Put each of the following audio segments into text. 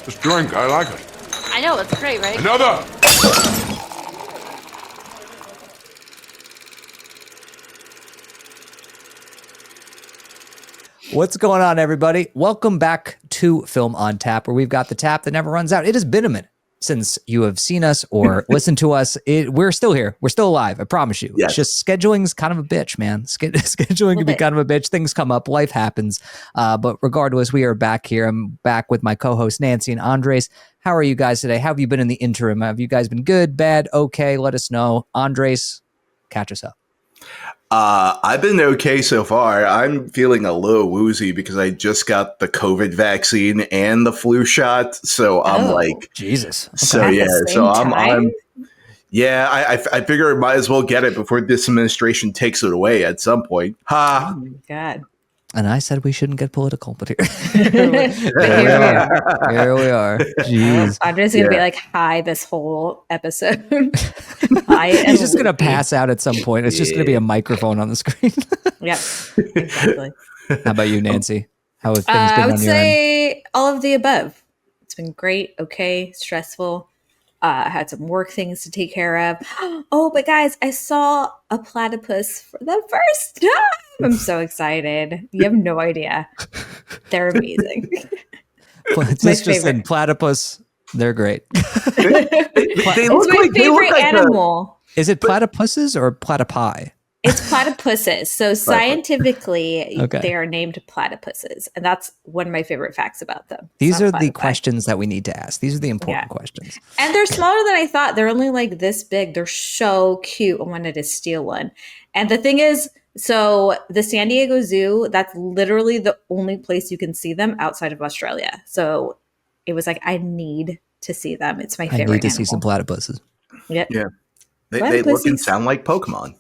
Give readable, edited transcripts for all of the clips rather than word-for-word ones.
Just drink. I like it. I know, it's great, right? Another! What's going on, everybody? Welcome back to Film on Tap, where we've got the tap that never runs out. It has been a minute since you have seen us or listened to us. We're still here. We're still alive. I promise you. Yes. It's just scheduling's kind of a bitch, man. Scheduling can be kind of a bitch. Things come up. Life happens. But regardless, we are back here. I'm back with my co-hosts, Nancy and Andres. How are you guys today? How have you been in the interim? Have you guys been good, bad, okay? Let us know. Andres, catch us up. I've been okay so far. I'm feeling a little woozy because I just got the COVID vaccine and the flu shot. So I'm like, Jesus. Okay. so At the yeah, same so I'm time? yeah, I figure I might as well get it before this administration takes it away at some point. Ha! Oh my God. And I said we shouldn't get political, but here, But here we are. here we are. Jeez. Andre's going to be Yeah. like high this whole episode. High and He's just going to loopy. pass out at some point. It's just going to be a microphone on the screen. Yep, exactly. How about you, Nancy? How have things been I would on your end? say all of the above. It's been great, okay, stressful. I had some work things to take care of. Oh, but guys, I saw a platypus for the first time. I'm so excited. You have no idea. They're amazing. Just my just in favorite. platypus, they're great. They It's look my like favorite animal. Is it platypuses or platypi? It's platypuses. So scientifically, Okay. they are named platypuses. And that's one of my favorite facts about them. It's These not are the platypi. questions that we need to ask. These are the important Yeah. questions. And they're smaller than I thought. They're only like this big. They're so cute. I wanted to steal one. And the thing is, so the San Diego Zoo, that's literally the only place you can see them outside of Australia. So it was like, I need to see them. It's my I favorite need to animal. see some platypuses. Yep. Yeah. They look and Platypuses. sound like Pokemon.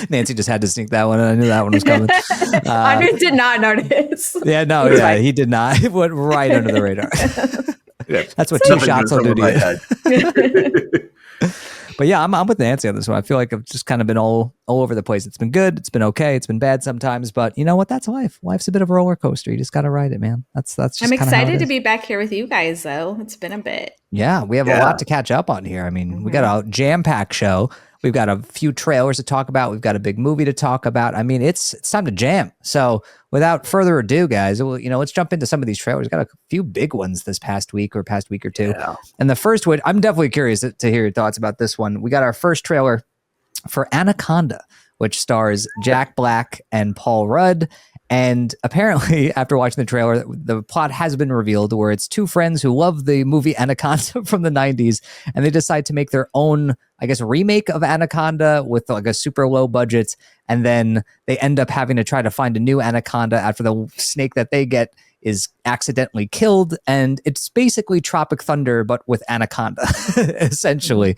Nancy just had to sneak that one. I knew that one was coming. Andre did not notice. Yeah, no, It's yeah, fine. he did not. It went right under the radar. Yeah. That's what two Nothing shots goes will do over to my you. head. But yeah, I'm with Nancy on this one. I feel like I've just kind of been all over the place. It's been good. It's been okay. It's been bad sometimes. But you know what? That's life. Life's a bit of a roller coaster. You just got to ride it, man. That's just I'm kinda how it excited to is. be back here with you guys, though. It's been a bit. Yeah, we have a Yeah. lot to catch up on here. I mean, we got a jam-packed show. We've got a few trailers to talk about. We've got a big movie to talk about. I mean, it's time to jam. So without further ado, guys, let's jump into some of these trailers. Got a few big ones this past week or two. Yeah. And the first one, I'm definitely curious to hear your thoughts about this one. We got our first trailer for Anaconda, which stars Jack Black and Paul Rudd. And apparently, after watching the trailer, the plot has been revealed where it's two friends who love the movie Anaconda from the 90s, and they decide to make their own, I guess, remake of Anaconda with like a super low budget. And then they end up having to try to find a new Anaconda after the snake that they get is accidentally killed. And it's basically Tropic Thunder, but with Anaconda, essentially.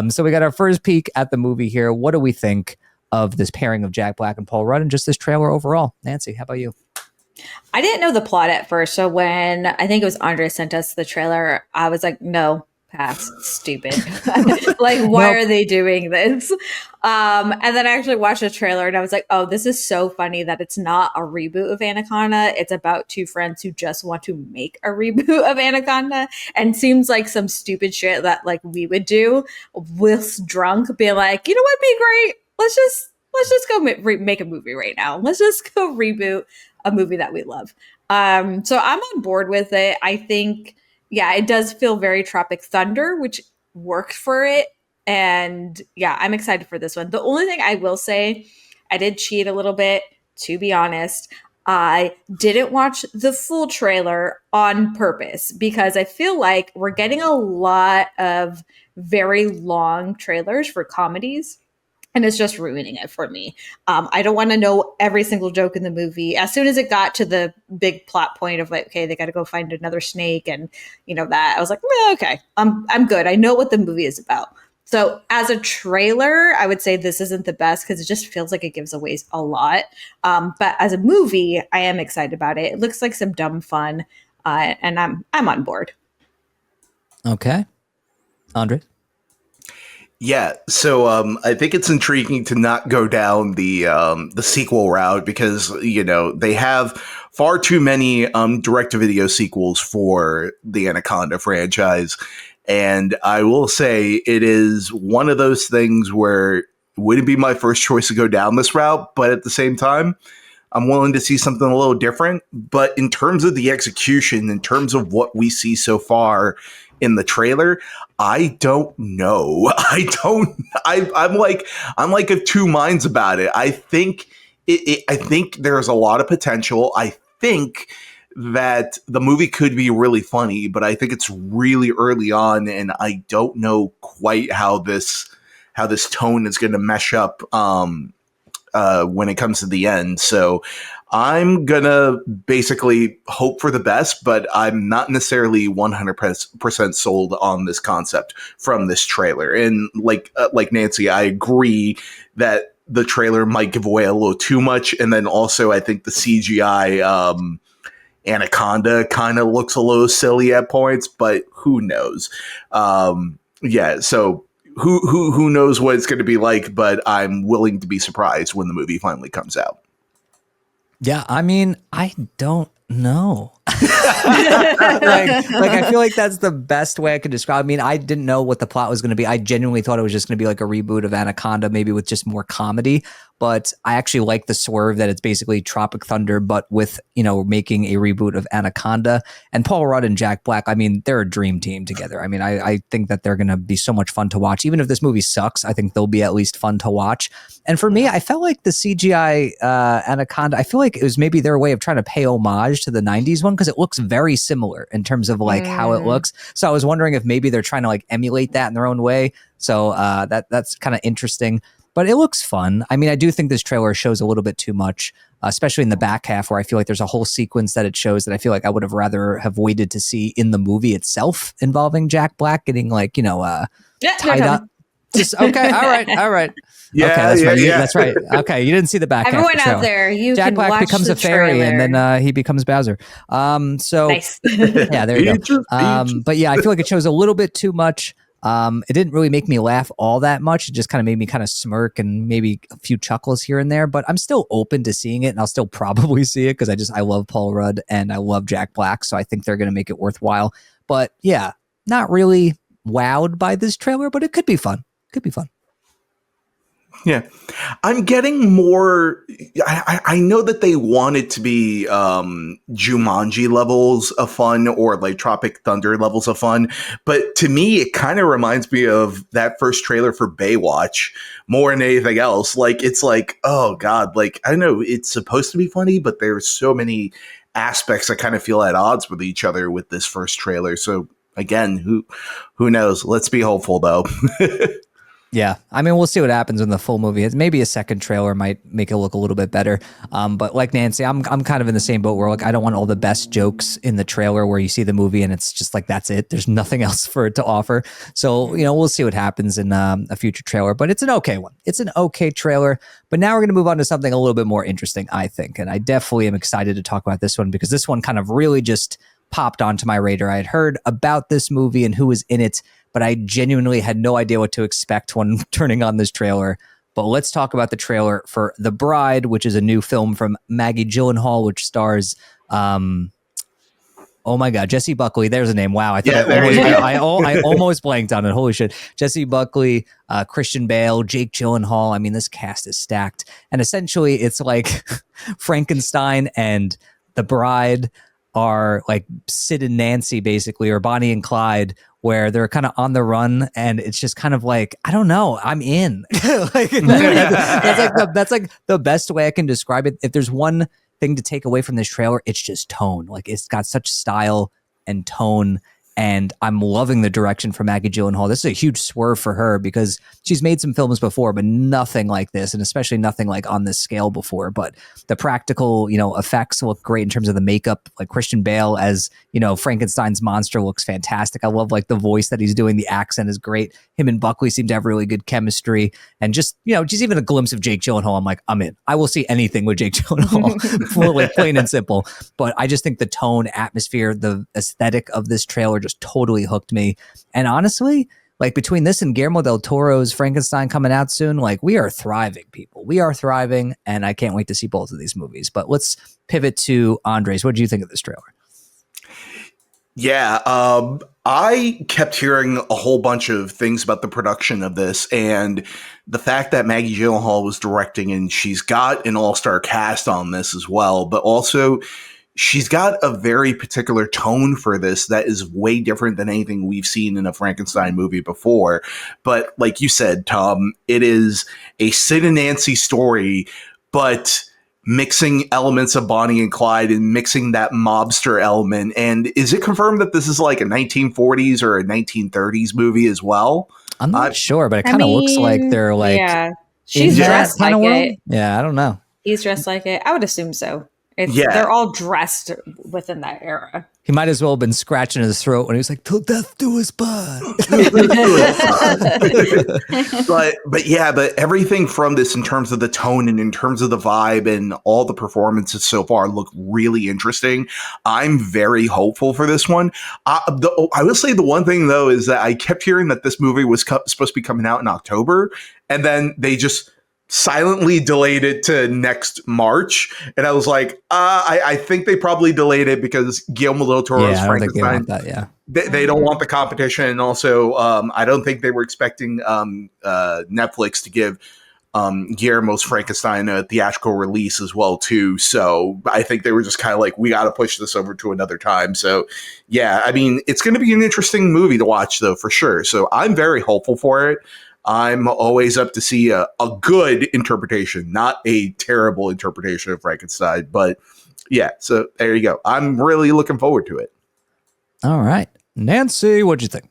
So we got our first peek at the movie here. What do we think of this pairing of Jack Black and Paul Rudd and just this trailer overall? Nancy, how about you? I didn't know the plot at first. So when I think it was Andre sent us the trailer, I was like, no, pass, stupid. Like, why Nope. are they doing this? And then I actually watched the trailer and I was like, oh, this is so funny that it's not a reboot of Anaconda. It's about two friends who just want to make a reboot of Anaconda, and seems like some stupid shit that like we would do whilst drunk, be like, you know what'd be great? Let's just go make a movie right now. Let's just go reboot a movie that we love. So I'm on board with it. I think, yeah, it does feel very Tropic Thunder, which worked for it. And yeah, I'm excited for this one. The only thing I will say, I did cheat a little bit, to be honest. I didn't watch the full trailer on purpose because I feel like we're getting a lot of very long trailers for comedies. And it's just ruining it for me. I don't want to know every single joke in the movie. As soon as it got to the big plot point of like, okay, they got to go find another snake, and that, I was like, okay, I'm good. I know what the movie is about. So as a trailer, I would say this isn't the best because it just feels like it gives away a lot. But as a movie, I am excited about it. It looks like some dumb fun, and I'm on board. Okay. Andre? Yeah, so I think it's intriguing to not go down the sequel route because they have far too many direct-to-video sequels for the Anaconda franchise, and I will say it is one of those things where it wouldn't be my first choice to go down this route, but at the same time, I'm willing to see something a little different. But in terms of the execution, in terms of what we see so far in the trailer, I don't know. I don't. I'm like of two minds about it. I think I think there's a lot of potential. I think that the movie could be really funny, but I think it's really early on, and I don't know quite how this tone is going to mesh up. When it comes to the end. So I'm going to basically hope for the best, but I'm not necessarily 100% sold on this concept from this trailer. And like Nancy, I agree that the trailer might give away a little too much. And then also I think the CGI Anaconda kind of looks a little silly at points, but who knows? Yeah, so who knows what it's going to be like, but I'm willing to be surprised when the movie finally comes out. Yeah, I mean, I don't know. like I feel like that's the best way I could describe. I mean, I didn't know what the plot was going to be. I genuinely thought it was just going to be like a reboot of Anaconda, maybe with just more comedy. But I actually like the swerve that it's basically Tropic Thunder, but with, making a reboot of Anaconda. And Paul Rudd and Jack Black, I mean, they're a dream team together. I mean, I think that they're going to be so much fun to watch. Even if this movie sucks, I think they'll be at least fun to watch. And for me, I felt like the CGI Anaconda, I feel like it was maybe their way of trying to pay homage to the 90s one because it looks very similar in terms of like how it looks. So I was wondering if maybe they're trying to like emulate that in their own way. So that's kind of interesting. But it looks fun. I mean, I do think this trailer shows a little bit too much, especially in the back half where I feel like there's a whole sequence that it shows that I feel like I would have rather have waited to see in the movie itself involving Jack Black getting like, tied up. Just okay. All right. Yeah, okay, that's yeah, right. yeah. That's right. Okay, you didn't see the back half of Everyone the out trailer. there, you Jack can Black watch becomes the a fairy trailer. and then he becomes Bowser. So Nice. yeah, there you go. But yeah, I feel like it shows a little bit too much. It didn't really make me laugh all that much. It just kind of made me kind of smirk and maybe a few chuckles here and there, but I'm still open to seeing it and I'll still probably see it because I love Paul Rudd and I love Jack Black. So I think they're going to make it worthwhile. But yeah, not really wowed by this trailer, but it could be fun. Could be fun. Yeah, I'm getting more. I know that they want it to be Jumanji levels of fun or like Tropic Thunder levels of fun, but to me, it kind of reminds me of that first trailer for Baywatch more than anything else. Like it's like, oh god, like I know it's supposed to be funny, but there's so many aspects that kind of feel at odds with each other with this first trailer. So again, who knows? Let's be hopeful though. Yeah, I mean, we'll see what happens in the full movie. Maybe a second trailer might make it look a little bit better. But like Nancy, I'm kind of in the same boat where like I don't want all the best jokes in the trailer where you see the movie and it's just like that's it. There's nothing else for it to offer. So we'll see what happens in a future trailer. But it's an okay one. It's an okay trailer. But now we're going to move on to something a little bit more interesting, I think. And I definitely am excited to talk about this one because this one kind of really just popped onto my radar. I had heard about this movie and who was in it, but I genuinely had no idea what to expect when turning on this trailer. But let's talk about the trailer for The Bride, which is a new film from Maggie Gyllenhaal, which stars, oh my God, Jessie Buckley. There's a name. Wow. I almost blanked on it. Holy shit. Jessie Buckley, Christian Bale, Jake Gyllenhaal. I mean, this cast is stacked. And essentially it's like Frankenstein and The Bride are like Sid and Nancy basically, or Bonnie and Clyde, where they're kind of on the run and it's just kind of like, I don't know, I'm in. That's like the best way I can describe it. If there's one thing to take away from this trailer, it's just tone. Like it's got such style and tone. And I'm loving the direction for Maggie Gyllenhaal. This is a huge swerve for her because she's made some films before, but nothing like this, and especially nothing like on this scale before. But the practical, effects look great in terms of the makeup. Like Christian Bale as, Frankenstein's monster looks fantastic. I love like the voice that he's doing. The accent is great. Him and Buckley seem to have really good chemistry. And just even a glimpse of Jake Gyllenhaal, I'm like, I'm in. I will see anything with Jake Gyllenhaal, like plain and simple. But I just think the tone, atmosphere, the aesthetic of this trailer just totally hooked me. And honestly, like between this and Guillermo del Toro's Frankenstein coming out soon, like we are thriving, people. We are thriving, and I can't wait to see both of these movies. But let's pivot to Andres. What do you think of this trailer? Yeah, I kept hearing a whole bunch of things about the production of this, and the fact that Maggie Gyllenhaal was directing, and she's got an all-star cast on this as well, but also she's got a very particular tone for this that is way different than anything we've seen in a Frankenstein movie before. But like you said, Tom, it is a Sid and Nancy story, but mixing elements of Bonnie and Clyde and mixing that mobster element. And is it confirmed that this is like a 1940s or a 1930s movie as well? I'm not sure, but it kind of looks like they're like, yeah, she's dressed like it. Yeah, I don't know. He's dressed like it. I would assume so. They're all dressed within that era. He might as well have been scratching his throat when he was like, "Till death do us part." but everything from this in terms of the tone and in terms of the vibe and all the performances so far look really interesting. I'm very hopeful for this one. I will say the one thing though is that I kept hearing that this movie was supposed to be coming out in October, and then they just silently delayed it to next March, and I was like, I think they probably delayed it because Guillermo del Toro's Frankenstein. They don't want the competition, and also I don't think they were expecting Netflix to give Guillermo's Frankenstein a theatrical release as well too. So I think they were just kind of like, we got to push this over to another time. So yeah, I mean, it's going to be an interesting movie to watch though, for sure. So I'm very hopeful for it. I'm always up to see a good interpretation, not a terrible interpretation of Frankenstein. But yeah, so there you go. I'm really looking forward to it. All right. Nancy, what'd you think?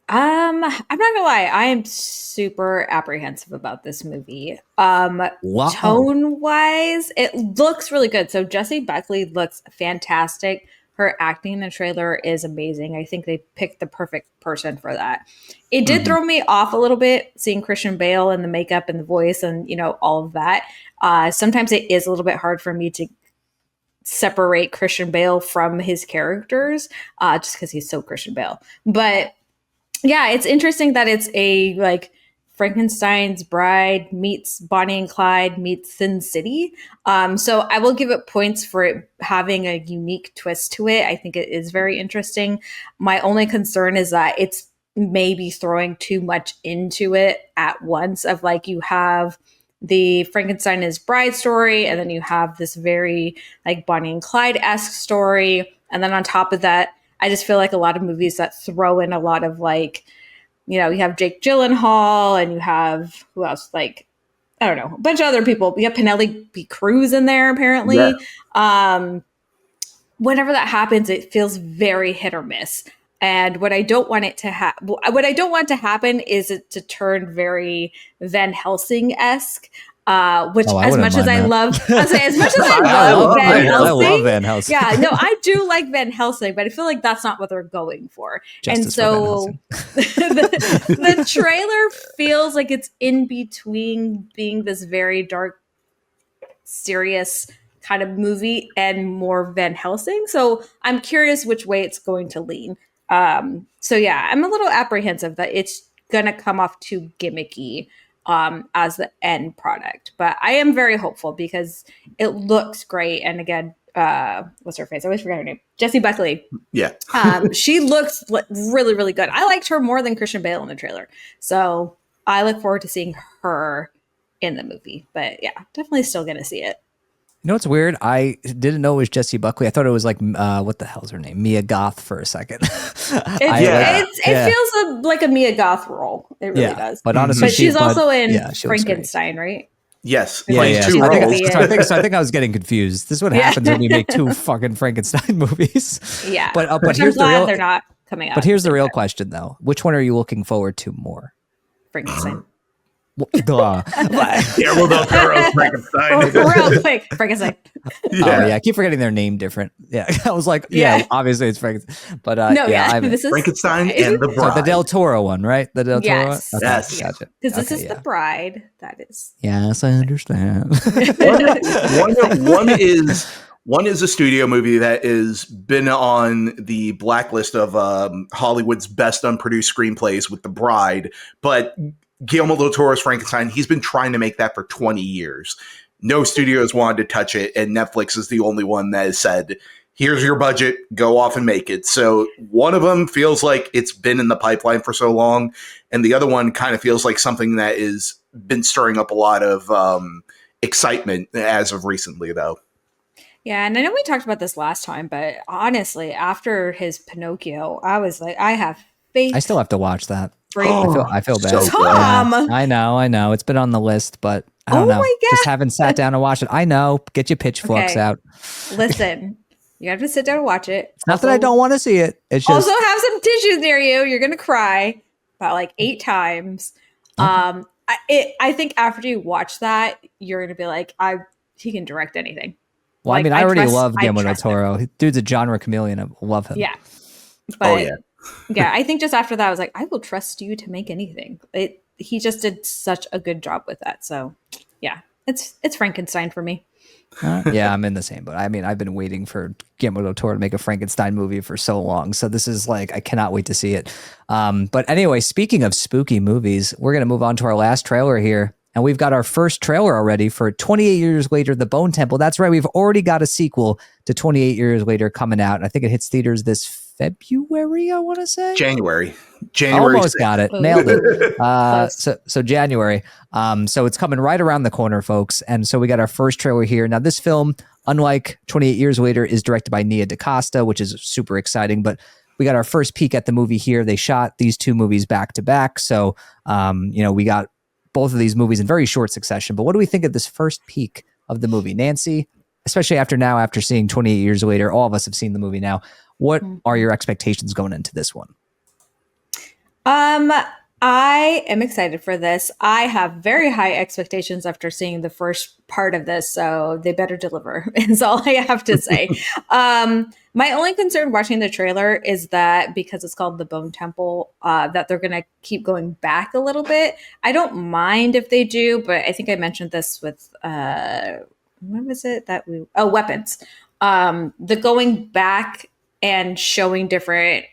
I'm not gonna lie, I am super apprehensive about this movie. Wow. Tone wise, it looks really good. So Jessie Buckley looks fantastic. Her acting in the trailer is amazing. I think they picked the perfect person for that. It did throw me off a little bit seeing Christian Bale and the makeup and the voice and, all of that. Sometimes it is a little bit hard for me to separate Christian Bale from his characters just because he's so Christian Bale. But yeah, it's interesting that it's a like Frankenstein's Bride meets Bonnie and Clyde meets Sin City. So I will give it points for it having a unique twist to it. I think it is very interesting. My only concern is that it's maybe throwing too much into it at once of like you have the Frankenstein is Bride story, and then you have this very like Bonnie and Clyde-esque story. And then on top of that, I just feel like a lot of movies that throw in a lot of like, you have Jake Gyllenhaal and you have who else? Like, I don't know, a bunch of other people. You have Penelope Cruz in there apparently. Yeah. Whenever that happens, it feels very hit or miss. And what I don't want to happen is it to turn very Van Helsing-esque. Which as much as I love Van Helsing. Yeah, no, I do like Van Helsing, but I feel like that's not what they're going for. And so the trailer feels like it's in between being this very dark, serious kind of movie and more Van Helsing. So I'm curious which way it's going to lean. So yeah, I'm a little apprehensive that it's gonna come off too gimmicky as the end product, but I am very hopeful because it looks great. And again, what's her face? I always forget her name. Jessie Buckley. Yeah. She looks really, really good. I liked her more than Christian Bale in the trailer. So I look forward to seeing her in the movie, but yeah, definitely still going to see it. You know what's weird? I didn't know it was Jessie Buckley. I thought it was like, what the hell's her name? Mia Goth for a second. It feels like a Mia Goth role. It really does. But honestly, but she's also in Frankenstein, right? Yes. Yeah. Two roles. I think I was getting confused. This is what happens when you make two fucking Frankenstein movies. Yeah. But here's the real. They're not coming out. But here's the real question, though. Which one are you looking forward to more? Frankenstein. Guillermo del Toro, Frankenstein. Real quick, Frankenstein. I keep forgetting their name different. Yeah, I was like, obviously it's Frankenstein, but this is Frankenstein and the Bride. So the Del Toro one, right? The Del Toro. Yes, okay, yes, gotcha. Because this is the Bride. That is. Yes, I understand. One is a studio movie that has been on the blacklist of Hollywood's best unproduced screenplays with The Bride, but Guillermo del Toro's Frankenstein, he's been trying to make that for 20 years. No studios wanted to touch it, and Netflix is the only one that has said, here's your budget, go off and make it. So one of them feels like it's been in the pipeline for so long, and the other one kind of feels like something that has been stirring up a lot of excitement as of recently, though. Yeah, and I know we talked about this last time, but honestly, after his Pinocchio, I was like, I have I still faith. have to watch that. Great. I feel So bad. good. Yeah, Tom! I know. It's been on the list, but I Oh don't know. my Just God. haven't sat down and watched it. I know. Get your pitchforks Okay. out. Listen, you have to sit down and watch it. It's not that I don't want to see it. It's just Also have some tissues near you. You're gonna cry about like 8 times. Okay. I think after you watch that, you're gonna be like, he can direct anything. Well, I Like, mean, I already love I Guillermo del trust him. Toro. Dude's a genre chameleon. I love him. Yeah, Oh, but yeah. yeah, I think just after that, I was like, I will trust you to make anything. He just did such a good job with that. So yeah, it's Frankenstein for me. Yeah, I'm in the same boat. I mean, I've been waiting for Guillermo del Toro to make a Frankenstein movie for so long. So this is like, I cannot wait to see it. But anyway, speaking of spooky movies, we're going to move on to our last trailer here. And we've got our first trailer already for 28 Years Later, The Bone Temple. That's right. We've already got a sequel to 28 Years Later coming out. And I think it hits theaters this February, I want to say. January Almost 6th. got it. Ooh. Nailed it. Close. So January. So it's coming right around the corner, folks. And so we got our first trailer here. Now, this film, unlike 28 Years Later, is directed by Nia DaCosta, which is super exciting. But we got our first peek at the movie here. They shot these two movies back to back. So, we got both of these movies in very short succession. But what do we think of this first peek of the movie? Nancy, especially after seeing 28 Years Later, all of us have seen the movie now. What are your expectations going into this one? I am excited for this. I have very high expectations after seeing the first part of this, so they better deliver. Is all I have to say. My only concern watching the trailer is that because it's called the Bone Temple, that they're going to keep going back a little bit. I don't mind if they do, but I think I mentioned this with what was it that Weapons. The going back and showing different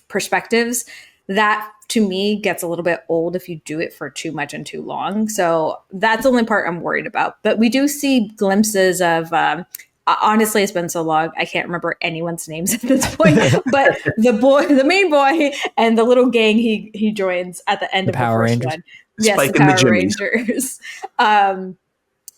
perspectives, that to me gets a little bit old if you do it for too much and too long. So that's the only part I'm worried about. But we do see glimpses of honestly, it's been so long I can't remember anyone's names at this point. But the main boy, and the little gang he joins at the end of the Power first Rangers? one. Yes, Spike the and the Power Jimmies. Rangers.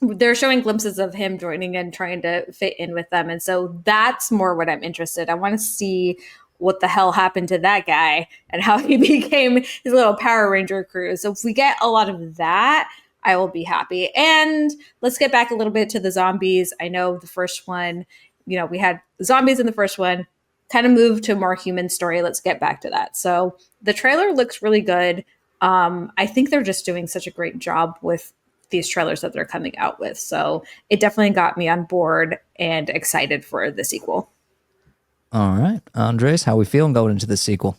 They're showing glimpses of him joining and trying to fit in with them. And so that's more what I'm interested. I want to see what the hell happened to that guy and how he became his little Power Ranger crew. So if we get a lot of that, I will be happy. And let's get back a little bit to the zombies. I know the first one, we had zombies in the first one, kind of moved to a more human story. Let's get back to that. So the trailer looks really good. I think they're just doing such a great job with these trailers that they're coming out with. So it definitely got me on board and excited for the sequel. All right. Andres, how we feeling going into the sequel?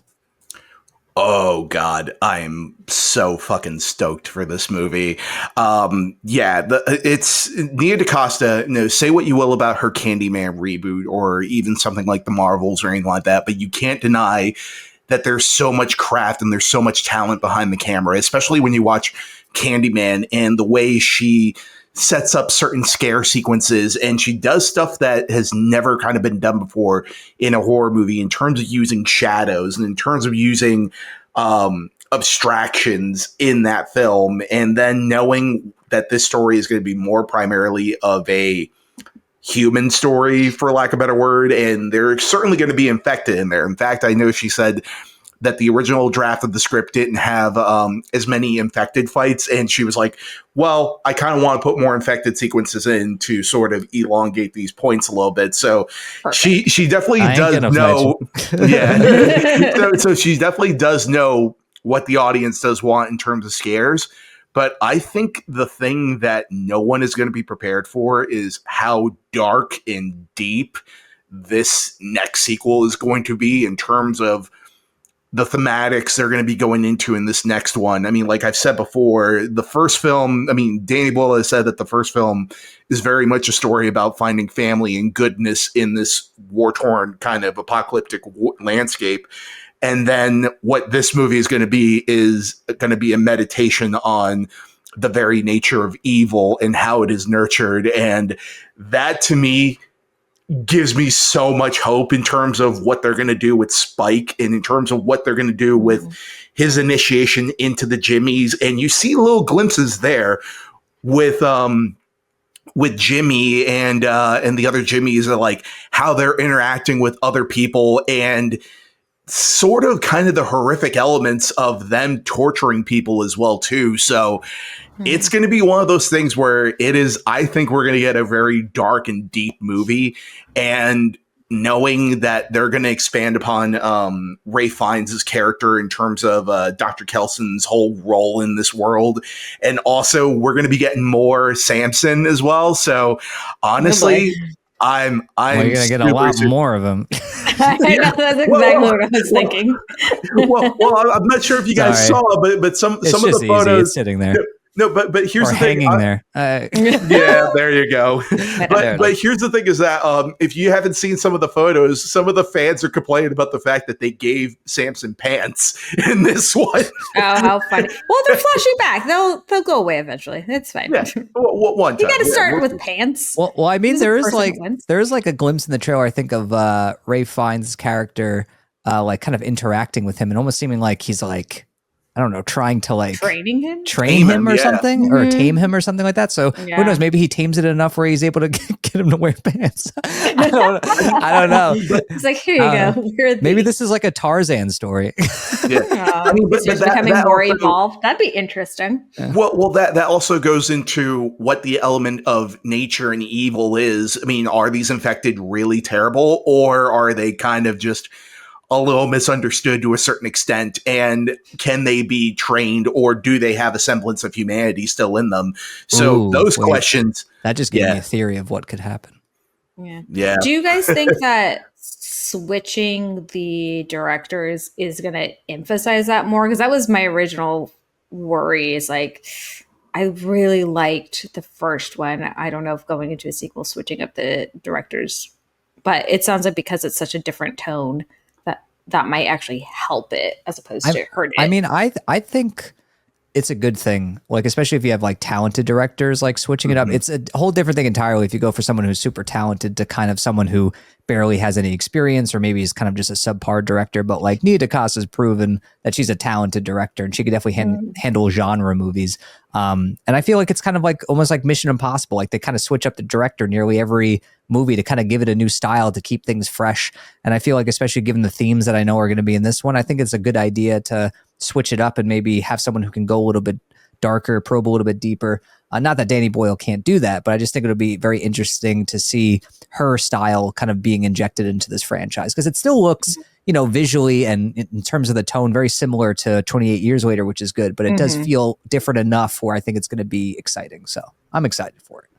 Oh God, I'm so fucking stoked for this movie. It's Nia DaCosta. Say what you will about her Candyman reboot or even something like the Marvels or anything like that, but you can't deny that there's so much craft and there's so much talent behind the camera, especially when you watch Candyman and the way she sets up certain scare sequences, and she does stuff that has never kind of been done before in a horror movie in terms of using shadows and in terms of using abstractions in that film, and then knowing that this story is going to be more primarily of a human story, for lack of a better word, and they're certainly going to be infected in there. In fact, I know she said that the original draft of the script didn't have as many infected fights, and she was like, well, I kind of want to put more infected sequences in to sort of elongate these points a little bit. So she definitely does know. Yeah. So she definitely does know what the audience does want in terms of scares. But I think the thing that no one is going to be prepared for is how dark and deep this next sequel is going to be in terms of the thematics they're going to be going into in this next one. I mean, like I've said before, the first film, I mean, Danny Boyle has said that the first film is very much a story about finding family and goodness in this war-torn kind of apocalyptic landscape. And then what this movie is going to be a meditation on the very nature of evil and how it is nurtured. And that to me gives me so much hope in terms of what they're going to do with Spike and in terms of what they're going to do with his initiation into the Jimmies. And you see little glimpses there with Jimmy and the other Jimmies, are like how they're interacting with other people and sort of kind of the horrific elements of them torturing people as well too. So it's going to be one of those things where I think we're going to get a very dark and deep movie, and knowing that they're going to expand upon Ray Fiennes' character in terms of Dr. Kelson's whole role in this world. And also we're going to be getting more Samson as well. So honestly, I'm you're going to get a lot more of him. I know, that's exactly what I was thinking. Well, I'm not sure if you guys saw, but some of the photos it's sitting there. No, but here's the thing. Hanging there. Yeah, there you go. But here's the thing is that if you haven't seen some of the photos, some of the fans are complaining about the fact that they gave Samson pants in this one. Oh, how funny. Well, they're flashing back. They'll go away eventually. It's fine. Yeah. One time. You got to start with pants. Well, I mean, there is like a glimpse in the trailer, I think, of Ray Fiennes' character, like kind of interacting with him and almost seeming like he's like, I don't know, trying to like train him or something, or tame him or something like that. So who knows? Maybe he tames it enough where he's able to get him to wear pants. I don't know. It's like, here you go. Maybe this is like a Tarzan story. Yeah, I mean, but becoming more evolved. That'd be interesting. Yeah. Well, that also goes into what the element of nature and evil is. I mean, are these infected really terrible, or are they kind of just a little misunderstood to a certain extent, and can they be trained, or do they have a semblance of humanity still in them? So those questions, that just gave me a theory of what could happen. Yeah. Do you guys think that switching the directors is going to emphasize that more? Because that was my original worry, is like, I really liked the first one. I don't know if going into a sequel, switching up the directors, but it sounds like because it's such a different tone, that might actually help it as opposed to hurt it. I mean, I think it's a good thing, like especially if you have like talented directors, like switching it up. It's a whole different thing entirely if you go for someone who's super talented to kind of someone who barely has any experience, or maybe is kind of just a subpar director. But like Nia DaCosta's proven that she's a talented director and she could definitely handle genre movies. And I feel like it's kind of like almost like Mission Impossible. Like they kind of switch up the director nearly every movie to kind of give it a new style to keep things fresh. And I feel like, especially given the themes that I know are going to be in this one, I think it's a good idea to switch it up and maybe have someone who can go a little bit darker, probe a little bit deeper. Not that Danny Boyle can't do that, but I just think it'll be very interesting to see her style kind of being injected into this franchise, because it still looks, visually and in terms of the tone, very similar to 28 Years Later, which is good, but it does feel different enough where I think it's going to be exciting. So I'm excited for it.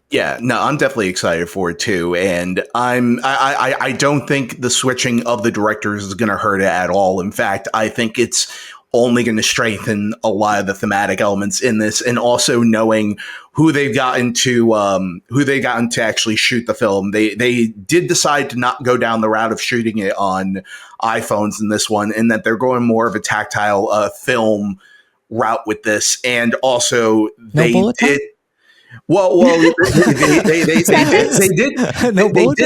Yeah, no, I'm definitely excited for it too, and I don't think the switching of the directors is going to hurt it at all. In fact, I think it's only going to strengthen a lot of the thematic elements in this, and also knowing who they've gotten to actually shoot the film. They did decide to not go down the route of shooting it on iPhones in this one, and that they're going more of a tactile film route with this, and also they did. Well, they did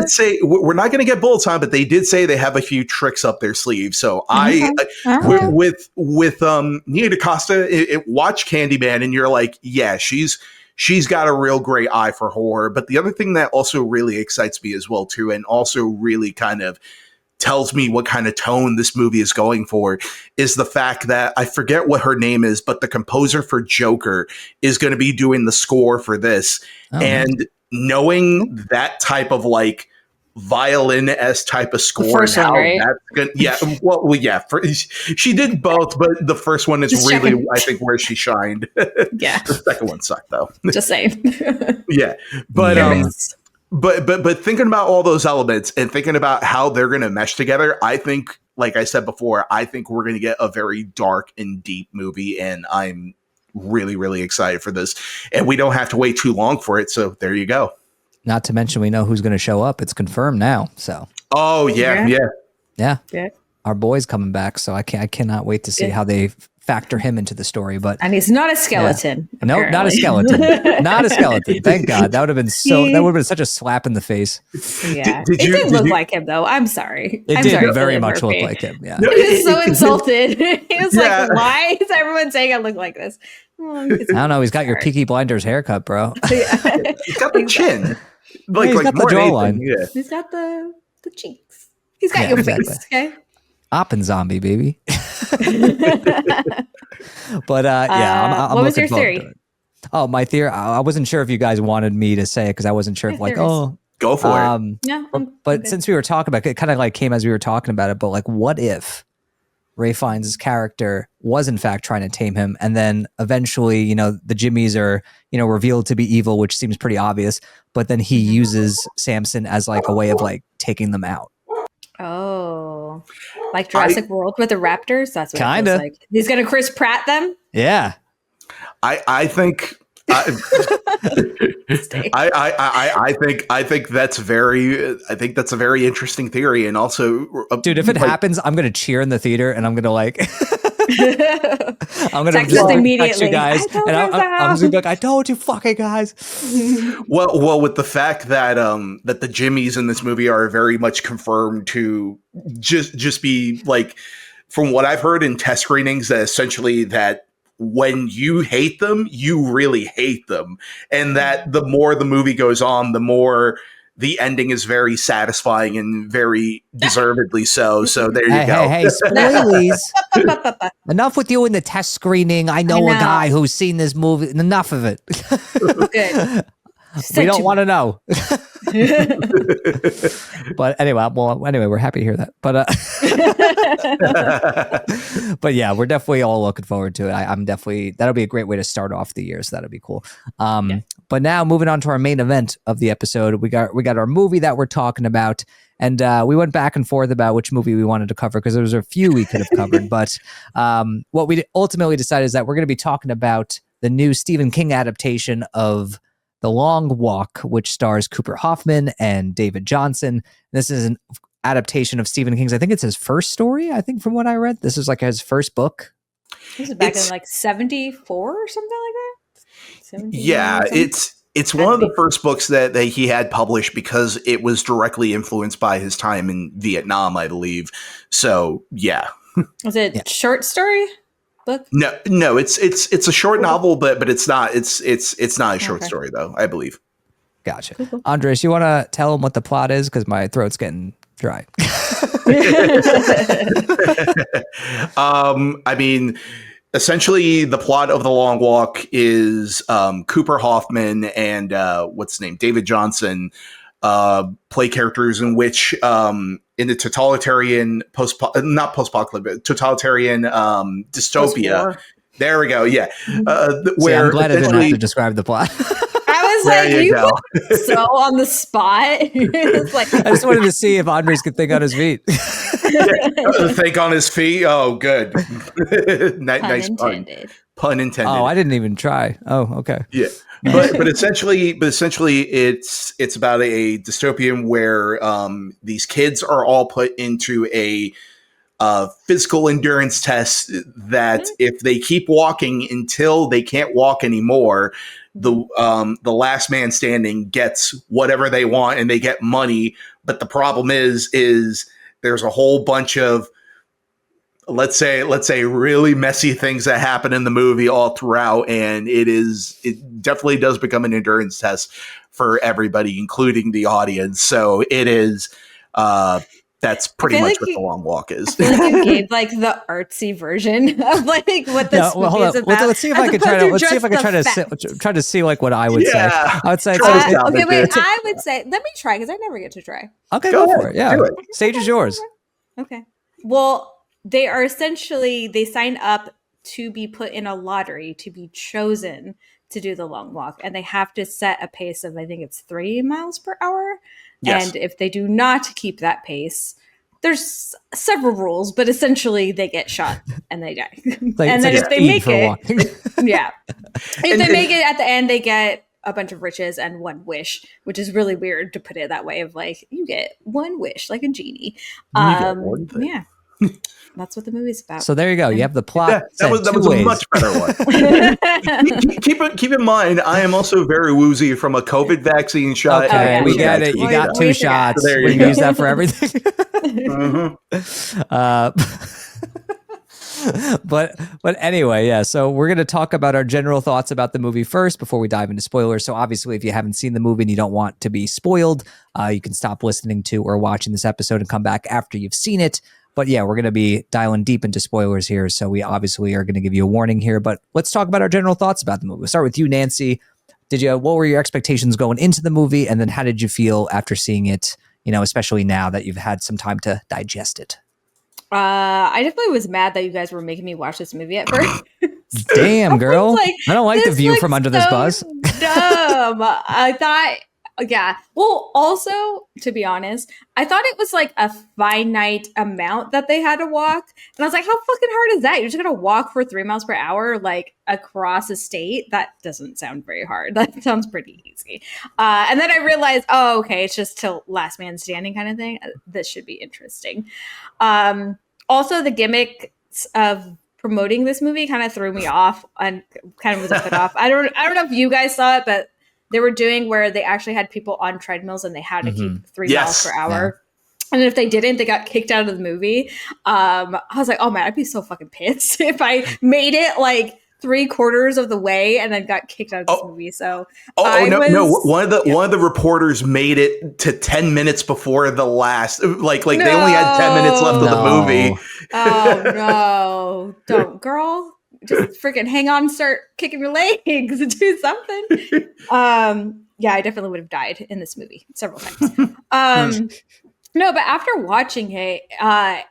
say we're not going to get bullet time, but they did say they have a few tricks up their sleeve. So with Nia DaCosta, watch Candyman, and you're like, yeah, she's got a real great eye for horror. But the other thing that also really excites me as well too, and also really kind of tells me what kind of tone this movie is going for, is the fact that I forget what her name is, but the composer for Joker is going to be doing the score for this. And knowing that type of like violin-esque type of score, and how that's good. She did both, but the first one is really, I think, where she shined. Yeah. The second one sucked though. Just saying. Yeah. But thinking about all those elements and thinking about how they're going to mesh together, I think like I said before, I think we're going to get a very dark and deep movie, and I'm really, really excited for this. And we don't have to wait too long for it. So there you go. Not to mention, we know who's going to show up. It's confirmed now. So, Oh yeah, yeah, Yeah. our boy's coming back. So I cannot wait to see how they factor him into the story. But And he's not a skeleton. no, not a skeleton. Not a skeleton. Thank God. That would have been that would have been such a slap in the face. Yeah. Did It you- didn't did look you- like him, though. I'm sorry. It I'm did sorry, very Cillian much look Murphy. like him. Yeah. No, He was so it- insulted. He was Yeah. like, why is everyone saying I look like this? Well, I don't know. He's got your Peaky Blinders haircut, bro. He's got the chin. Like, he's got the more than jawline. anything, yeah. He's got the cheeks. He's got Yeah, your exactly. face, okay? Oppen zombie, baby. But yeah, I'm what was looking your forward theory? to it. Oh, my theory. I wasn't sure if you guys wanted me to say it because I wasn't sure if My like, theories. Go for it. Yeah. but since we were talking about it, kind of like came as we were talking about it. But like, what if Ray Fiennes' character was in fact trying to tame him, and then eventually, you know, the Jimmies are, you know, revealed to be evil, which seems pretty obvious. But then he uses Samson as like a way of like taking them out. Oh, like Jurassic World with the raptors? That's what Kinda. it feels like. He's going to Chris Pratt them? Yeah. I think. Stay. I think that's a very interesting theory, and also, Dude, if it like, happens, I'm gonna cheer in the theater, and I'm gonna like, I'm gonna Text just us text immediately. you guys, I told and him I'm just so. gonna be like, I told you, fucking guys. well, with the fact that that the Jimmies in this movie are very much confirmed to just be like, from what I've heard in test screenings, that essentially that when you hate them, you really hate them, and that the more the movie goes on, the more the ending is very satisfying and very deservedly so. So there you go. Hey, spoilies. Enough with you in the test screening. I know a know. guy who's seen this movie. Enough of it. Good. We don't want to know. But anyway, we're happy to hear that. But yeah, we're definitely all looking forward to it. I'm definitely, that'll be a great way to start off the year. So that'll be cool. But now moving on to our main event of the episode, we got our movie that we're talking about. And we went back and forth about which movie we wanted to cover because there was a few we could have covered. But what we ultimately decided is that we're going to be talking about the new Stephen King adaptation of The Long Walk, which stars Cooper Hoffman and David Johnson. This is an adaptation of Stephen King's, I think it's his first story, I think, from what I read. This is like his first book. This is back in like 74 or something like that? 17 Yeah, or something? it's one of the first books that he had published because it was directly influenced by his time in Vietnam, I believe. So yeah. Was it short story book? No, it's a short novel, but it's not not a short story though, I believe. Gotcha. Cool. Andres, you want to tell him what the plot is? Because my throat's getting dry. I mean, essentially, the plot of The Long Walk is Cooper Hoffman and what's his name, David Johnson, play characters in which in the totalitarian totalitarian dystopia. Post-war. There we go. Yeah, where I'm glad I didn't have to describe the plot. I was like, you put so on the spot. It's like, I just wanted to see if Andres could think on his feet. Think on his feet. Oh, good. Nice intended. Pun intended. Oh, I didn't even try. Oh, okay. Yeah. But essentially it's about a dystopian where these kids are all put into a physical endurance test that if they keep walking until they can't walk anymore, the last man standing gets whatever they want and they get money. But the problem is there's a whole bunch of let's say really messy things that happen in the movie all throughout, and it definitely does become an endurance test for everybody, including the audience. So it is that's pretty much what The Long Walk is. I feel like you gave like the artsy version of like what this movie is about. Let's see if I can try to see like what I would say. I would say okay, wait. I would say let me try because I never get to try. Okay, go for it. Yeah, stage is yours. Okay. Well, they sign up to be put in a lottery to be chosen to do the long walk, and they have to set a pace of, I think it's 3 miles per hour. Yes. And if they do not keep that pace, there's several rules, but essentially they get shot and they die. It's And then like if they speed make for it, walking. yeah, if they make it at the end, they get a bunch of riches and one wish, which is really weird to put it that way. Of like, you get one wish, like a genie. You get one thing. Yeah, that's what the movie's about. So there you go. You have the plot. Yeah, that was two a ways. much better one. keep in mind, I am also very woozy from a COVID vaccine shot. Okay, yeah, we sure. get it. You got We 2 forgot. shots. There We you can go. use that for everything. But anyway, yeah. So we're gonna talk about our general thoughts about the movie first before we dive into spoilers. So obviously, if you haven't seen the movie and you don't want to be spoiled, you can stop listening to or watching this episode and come back after you've seen it. But yeah, we're gonna be dialing deep into spoilers here. So we obviously are gonna give you a warning here. But let's talk about our general thoughts about the movie. We'll start with you, Nancy. What were your expectations going into the movie, and then how did you feel after seeing it? You know, especially now that you've had some time to digest it. I definitely was mad that you guys were making me watch this movie at first. Damn, girl. Like, I don't like the this view looks from under this so bus. Dumb. I thought, yeah. Well, also, to be honest, I thought it was like a finite amount that they had to walk. And I was like, how fucking hard is that? You're just going to walk for 3 miles per hour, like across a state? That doesn't sound very hard. That sounds pretty easy. And then I realized, oh, okay, it's just till last man standing kind of thing. This should be interesting. Also, the gimmicks of promoting this movie kind of threw me off and kind of was a put off. I don't know if you guys saw it, but they were doing where they actually had people on treadmills and they had to keep 3 miles per hour. Yeah. And if they didn't, they got kicked out of the movie. I was like, oh man, I'd be so fucking pissed if I made it like 3/4 of the way and then got kicked out of this movie. So no. One of the reporters made it to 10 minutes before the last. Like they only had 10 minutes left of the movie. Oh no! Don't, girl. Just freaking hang on, start kicking your legs, do something. Yeah, I definitely would have died in this movie several times. No, but after watching it, I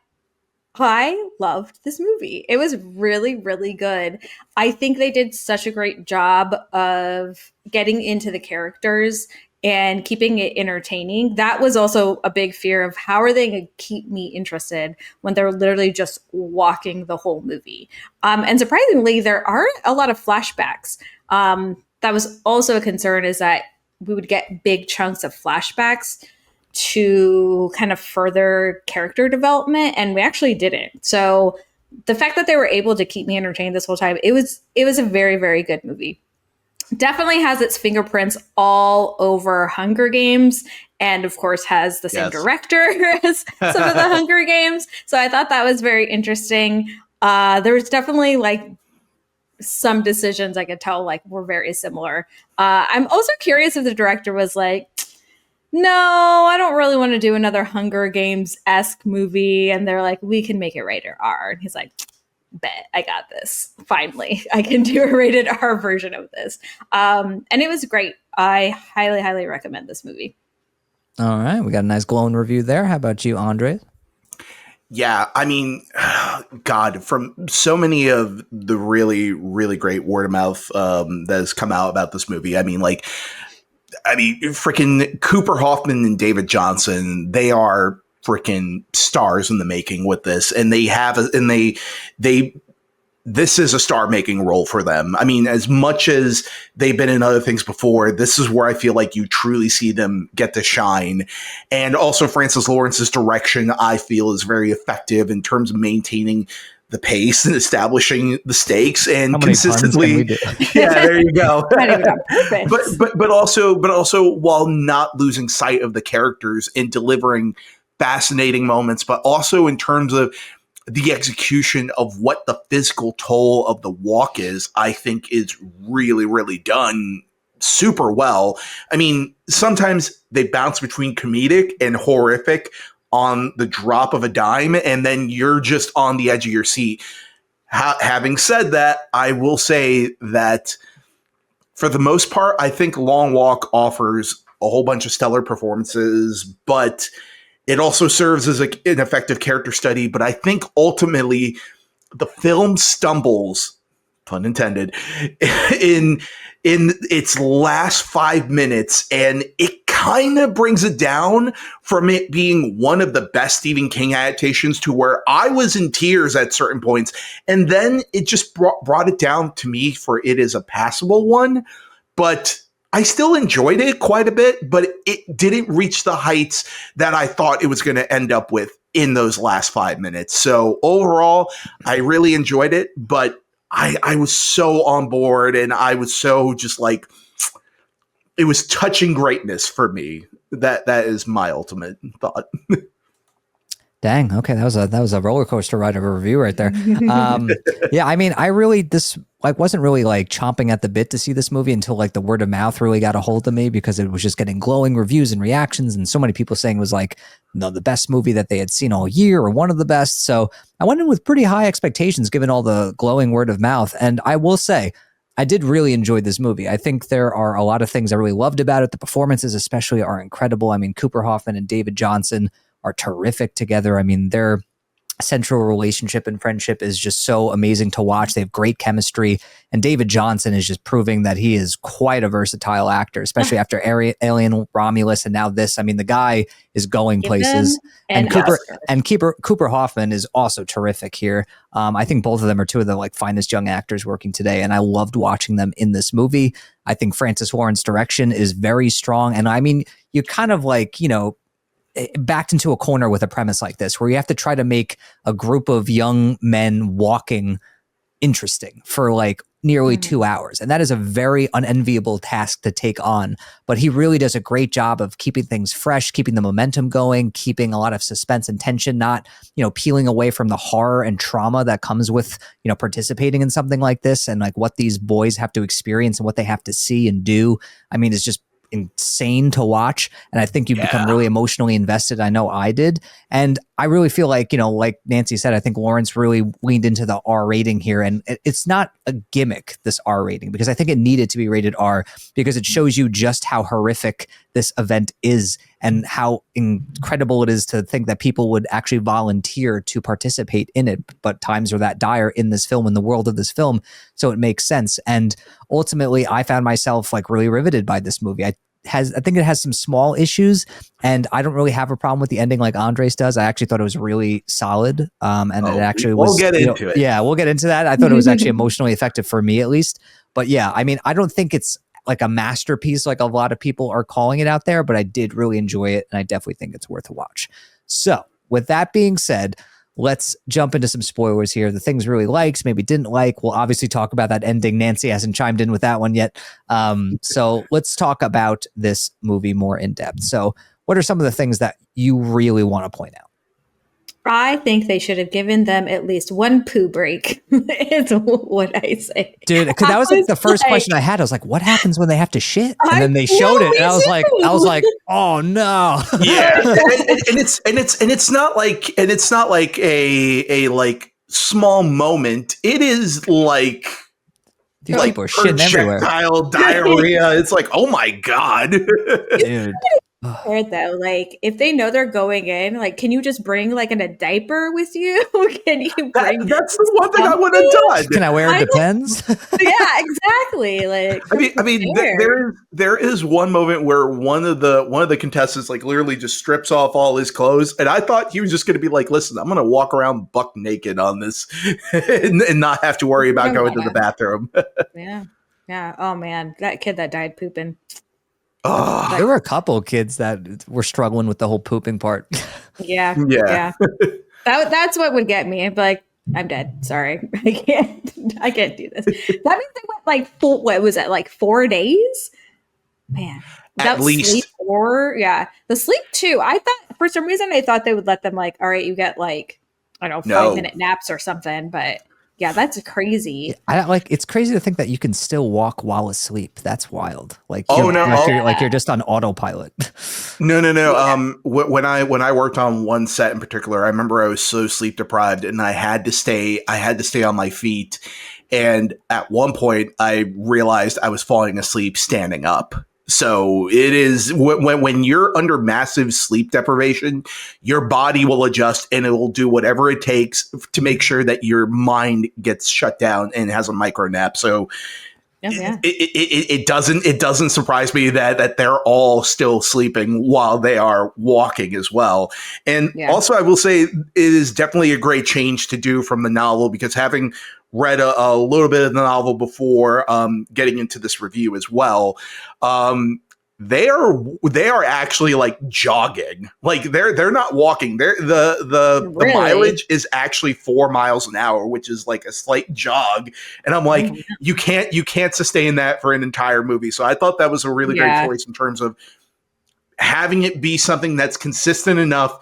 loved this movie. It was really, really good. I think they did such a great job of getting into the characters and keeping it entertaining. That was also a big fear of how are they going to keep me interested when they're literally just walking the whole movie. And surprisingly, there aren't a lot of flashbacks. That was also a concern, is that we would get big chunks of flashbacks to kind of further character development, and we actually didn't. So the fact that they were able to keep me entertained this whole time, it was a very, very good movie. Definitely has its fingerprints all over Hunger Games, and of course has the same director as some of the Hunger Games. So I thought that was very interesting. There was definitely like some decisions I could tell like were very similar. I'm also curious if the director was like, no, I don't really want to do another Hunger Games-esque movie. And they're like, we can make it rated R. And he's like, bet, I got this. Finally, I can do a rated R version of this. And it was great. I highly, highly recommend this movie. All right. We got a nice glowing review there. How about you, Andre? Yeah, I mean, God, from so many of the really, really great word of mouth that has come out about this movie. I mean, freaking Cooper Hoffman and David Johnson, they are freaking stars in the making with this. And this is a star making role for them. I mean, as much as they've been in other things before, this is where I feel like you truly see them get to shine. And also Francis Lawrence's direction, I feel, is very effective in terms of maintaining the pace and establishing the stakes and consistently. Yeah, there you go. but also while not losing sight of the characters and delivering fascinating moments, but also in terms of the execution of what the physical toll of the walk is, I think is really, really done super well. I mean, sometimes they bounce between comedic and horrific on the drop of a dime, and then you're just on the edge of your seat. Having said that, I will say that for the most part, I think Long Walk offers a whole bunch of stellar performances, but it also serves as an effective character study. But I think ultimately the film stumbles, pun intended, in its last 5 minutes, and it kind of brings it down from it being one of the best Stephen King adaptations to where I was in tears at certain points. And then it just brought it down to me for it is a passable one. But I still enjoyed it quite a bit, but it didn't reach the heights that I thought it was going to end up with in those last 5 minutes. So overall, I really enjoyed it, but I was so on board and I was so just like, it was touching greatness for me. That is my ultimate thought. Dang. Okay, that was a roller coaster ride of a review right there. Yeah, I mean, this wasn't really like chomping at the bit to see this movie until like the word of mouth really got a hold of me because it was just getting glowing reviews and reactions, and so many people saying it was like the best movie that they had seen all year or one of the best. So I went in with pretty high expectations given all the glowing word of mouth, and I will say, I did really enjoy this movie. I think there are a lot of things I really loved about it. The performances especially are incredible. I mean, Cooper Hoffman and David Johnson are terrific together. I mean, their central relationship and friendship is just so amazing to watch. They have great chemistry, and David Johnson is just proving that he is quite a versatile actor, especially after Alien, Romulus, and now this. I mean, the guy is going places. And Cooper Hoffman is also terrific here. I think both of them are two of the like finest young actors working today, and I loved watching them in this movie. I think Francis Lawrence direction is very strong, and I mean, you kind of like, backed into a corner with a premise like this where you have to try to make a group of young men walking interesting for like nearly 2 hours. And that is a very unenviable task to take on. But he really does a great job of keeping things fresh, keeping the momentum going, keeping a lot of suspense and tension, not, peeling away from the horror and trauma that comes with, participating in something like this and like what these boys have to experience and what they have to see and do. I mean, it's just insane to watch, and I think you become really emotionally invested. I know I did, and I really feel like, like Nancy said, I think Lawrence really leaned into the R rating here, and it's not a gimmick, this R rating, because I think it needed to be rated R because it shows you just how horrific this event is and how incredible it is to think that people would actually volunteer to participate in it. But times are that dire in this film, in the world of this film, so it makes sense. And ultimately, I found myself like really riveted by this movie. I think it has some small issues, and I don't really have a problem with the ending like Andres does. I actually thought it was really solid. It actually was. We'll get into it. Yeah, we'll get into that. I thought it was actually emotionally effective for me, at least. But yeah, I mean, I don't think it's like a masterpiece like a lot of people are calling it out there, but I did really enjoy it, and I definitely think it's worth a watch. So with that being said, let's jump into some spoilers here. The things really liked, maybe didn't like. We'll obviously talk about that ending. Nancy hasn't chimed in with that one yet. So let's talk about this movie more in depth. So what are some of the things that you really want to point out? I think they should have given them at least one poo break. Is what I say, dude. Because that was like the first question I had. I was like, "What happens when they have to shit?" And then they showed it, and I was like, "Oh no!" Yeah, and it's not like a like small moment. It is like these people are shitting everywhere. Diarrhea. It's like, oh my god, dude. Weird though, like if they know they're going in, like can you just bring like in a diaper with you? Can you bring that's the one thing I would have done. Can I wear it? Depends. Yeah, exactly. Like I mean there is one moment where one of the contestants like literally just strips off all his clothes, and I thought he was just gonna be like, listen, I'm gonna walk around buck naked on this and not have to worry about going to the bathroom. Yeah. Oh man, that kid that died pooping. There were a couple of kids that were struggling with the whole pooping part. Yeah. That's what would get me. I'd be like, I'm dead. Sorry, I can't do this. That means they went like what was it, like 4 days? Man, at least sleep the sleep too. I thought for some reason I thought they would let them like, all right, you get like I don't know 5-minute naps or something, but. Yeah, that's crazy. It's crazy to think that you can still walk while asleep. That's wild. Like, you're just on autopilot. No. Yeah. When I worked on one set in particular, I remember I was so sleep deprived, and I had to stay on my feet. And at one point, I realized I was falling asleep standing up. So it is when you're under massive sleep deprivation, your body will adjust and it will do whatever it takes to make sure that your mind gets shut down and has a micro nap. So Oh, yeah. It doesn't surprise me that they're all still sleeping while they are walking as well. And Yeah. also, I will say it is definitely a great change to do from the novel, because having read a little bit of the novel before getting into this review as well, they are actually like jogging, like they're not walking. The Really? mileage is actually 4 miles an hour, which is like a slight jog. And I'm Oh, like, wow. you can't sustain that for an entire movie. So I thought that was a really great Yeah. choice in terms of having it be something that's consistent enough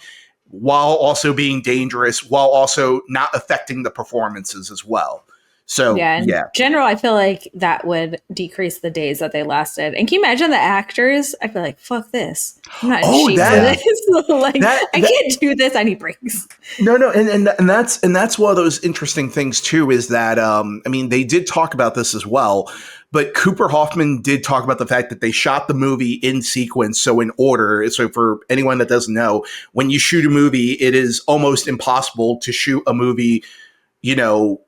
while also being dangerous, while also not affecting the performances as well. So Yeah, in yeah. general, I feel like that would decrease the days that they lasted. And can you imagine the actors? I feel like, fuck this. I'm not in Oh, shape for Yeah. this. Like, I that can't do this. I need breaks. no, and that's one of those interesting things too, is that I mean, they did talk about this as well, but Cooper Hoffman did talk about the fact that they shot the movie in sequence, so in order. So for anyone that doesn't know, when you shoot a movie, it is almost impossible to shoot a movie, you know,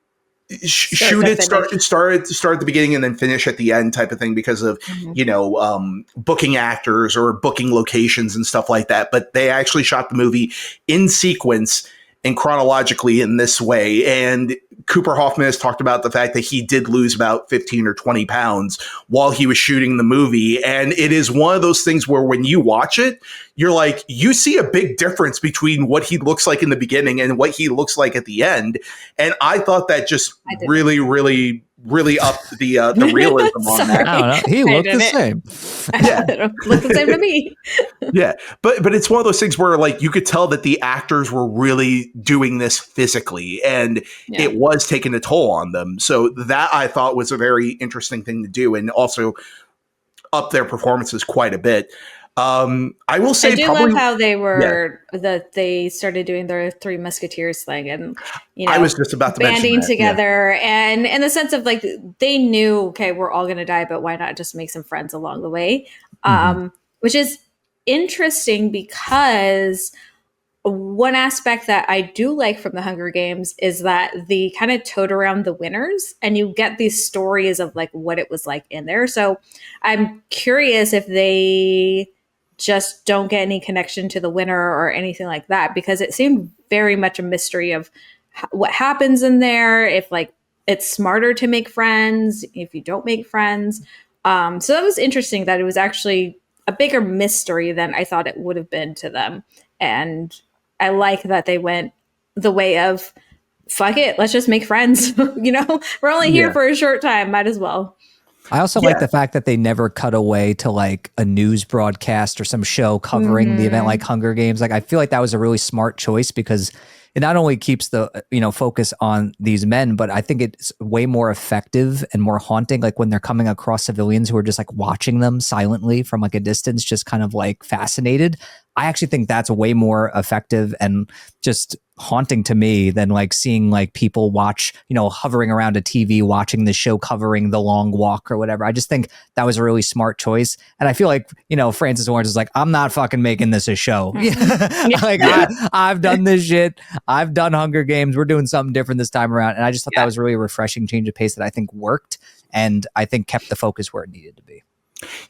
Start shoot to it finish. start at the beginning and then finish at the end type of thing, because of Mhm. booking actors or booking locations and stuff like that. But they actually shot the movie in sequence and chronologically in this way. And Cooper Hoffman has talked about the fact that he did lose about 15 or 20 pounds while he was shooting the movie. And it is one of those things where when you watch it, you're like, you see a big difference between what he looks like in the beginning and what he looks like at the end. And I thought that just I didn't. really, really, really upped the realism on that. I don't know. Sorry. He I looked the didn't. same. Yeah. It looked the same to me. Yeah, but it's one of those things where like you could tell that the actors were really doing this physically, and Yeah. it was taking a toll on them. So that I thought was a very interesting thing to do, and also up their performances quite a bit. I will I say do love probably, how they yeah. were that they started doing their Three Musketeers thing, and I was just about to mention banding that. Yeah, together, and in the sense of like they knew, okay, we're all gonna die, but why not just make some friends along the way? Mhm. Which is interesting because one aspect that I do like from the Hunger Games is that they kind of tote around the winners and you get these stories of like what it was like in there. So I'm curious if they just don't get any connection to the winner or anything like that, because it seemed very much a mystery of what happens in there, if like it's smarter to make friends, if you don't make friends. So that was interesting that it was actually a bigger mystery than I thought it would have been to them. And I like that they went the way of fuck it, let's just make friends. We're only here yeah, for a short time, might as well. I also like yeah, the fact that they never cut away to like a news broadcast or some show covering the event like Mm-hmm. Hunger Games. Like I feel like that was a really smart choice because it not only keeps the focus on these men, but I think it's way more effective and more haunting. Like when they're coming across civilians who are just like watching them silently from like a distance, just kind of like fascinated. I actually think that's way more effective and just haunting to me than like seeing like people watch, hovering around a TV watching the show covering the long walk or whatever. I just think that was a really smart choice. And I feel like, Francis Orange is like, I'm not fucking making this a show. Mm-hmm. Like I've done this shit. I've done Hunger Games. We're doing something different this time around. And I just thought that was really a refreshing change of pace that I think worked and I think kept the focus where it needed to be.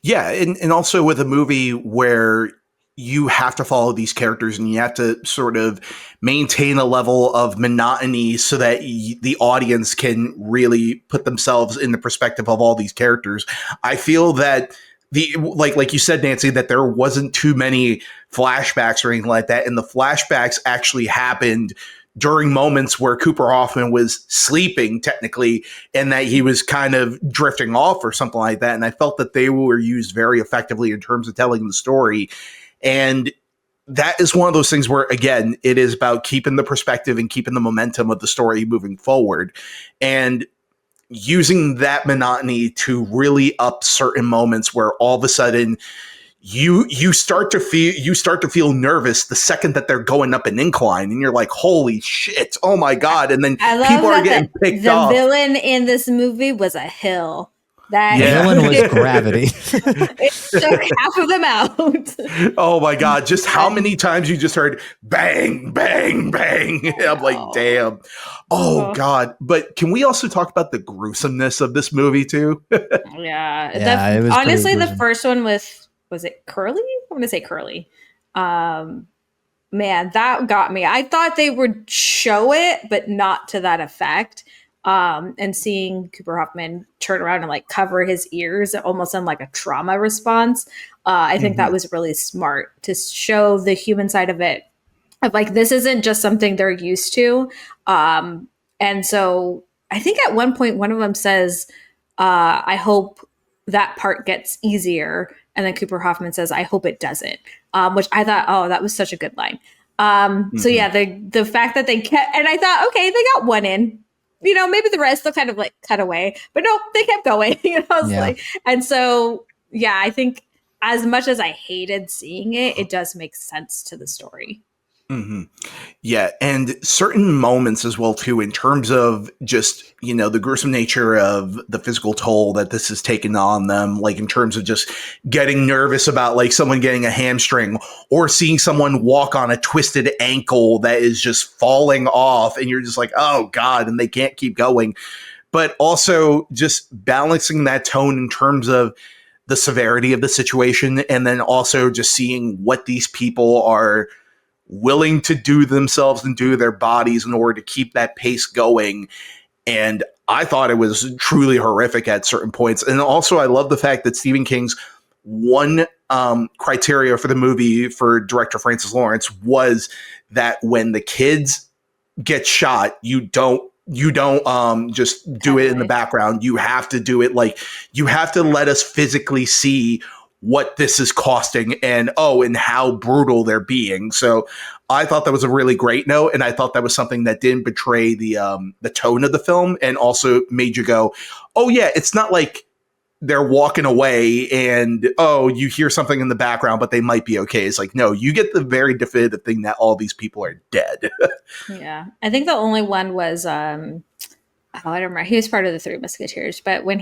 yeah, and also with a movie where you have to follow these characters and you have to sort of maintain a level of monotony so that the audience can really put themselves in the perspective of all these characters. I feel that like you said, Nancy, that there wasn't too many flashbacks or anything like that, and the flashbacks actually happened during moments where Cooper Hoffman was sleeping technically, and that he was kind of drifting off or something like that. And I felt that they were used very effectively in terms of telling the story. And that is one of those things where, again, it is about keeping the perspective and keeping the momentum of the story moving forward, and using that monotony to really up certain moments where all of a sudden you start to feel nervous the second that they're going up an incline, and you're like, holy shit, oh my god. And then I love people are that getting the, picked the off. villain in this movie was a hill. That The villain was Gravity. it took half of them out. Oh my God. Just how many times you just heard bang, bang, bang. I'm like, damn. Oh God. But can we also talk about the gruesomeness of this movie too? Yeah. Yeah, it was pretty Honestly, the gruesome. first one with, was it Curly? I'm going to say Curly. Um, Man, that got me. I thought they would show it, but not to that effect. And seeing Cooper Hoffman turn around and like cover his ears almost in like a trauma response, I think that Mhm. was really smart to show the human side of it. Of like, this isn't just something they're used to. And so I think at one point, one of them says, I hope that part gets easier. And then Cooper Hoffman says, I hope it doesn't, which I thought, oh, that was such a good line. So Mhm. yeah, the fact that they kept, and I thought, okay, they got one in, maybe the rest they'll kind of like cut away, but no, they kept going, I was Yeah. like, and so, yeah, I think as much as I hated seeing it, it does make sense to the story. Hmm. Yeah, and certain moments as well too, in terms of just the gruesome nature of the physical toll that this has taken on them, like in terms of just getting nervous about like someone getting a hamstring or seeing someone walk on a twisted ankle that is just falling off, and you're just like, oh God, and they can't keep going. But also just balancing that tone in terms of the severity of the situation, and then also just seeing what these people are willing to do themselves and do their bodies in order to keep that pace going. And I thought it was truly horrific at certain points. And also, I love the fact that Stephen King's one criteria for the movie for director Francis Lawrence was that when the kids get shot, you don't just do Cut it in the away. background. You have to do it like you have to let us physically see what this is costing and how brutal they're being. So I thought that was a really great note, and I thought that was something that didn't betray the tone of the film, and also made you go, oh yeah, it's not like they're walking away and you hear something in the background but they might be okay. It's like, no, you get the very definitive thing that all these people are dead. Yeah. I think the only one was oh, I don't remember. He was part of the Three Musketeers, but when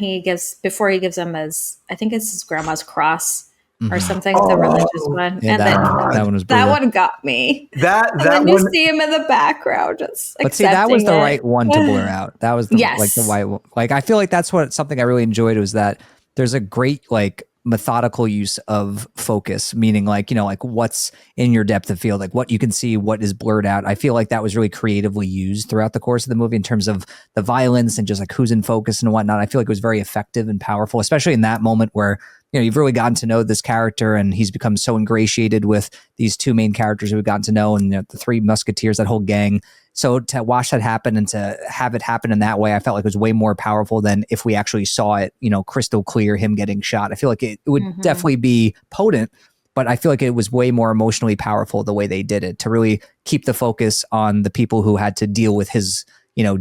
before he gives them I think it's his grandma's cross or Mhm. something, the religious Oh one. Yeah, And then that one was that brutal. one got me. that And that then you one. see him in the background just But see, that was accepting the right it. one to blur out. That was the Yes. right one. Like, I feel like that's something I really enjoyed was that there's a great like methodical use of focus, meaning like, like what's in your depth of field, like what you can see, what is blurred out. I feel like that was really creatively used throughout the course of the movie in terms of the violence and just like who's in focus and whatnot. I feel like it was very effective and powerful, especially in that moment where, you've really gotten to know this character and he's become so ingratiated with these two main characters who we've gotten to know and the Three Musketeers, that whole gang. So to watch that happen and to have it happen in that way, I felt like it was way more powerful than if we actually saw it, crystal clear, him getting shot. I feel like it would Hmm. definitely be potent, but I feel like it was way more emotionally powerful the way they did it to really keep the focus on the people who had to deal with his,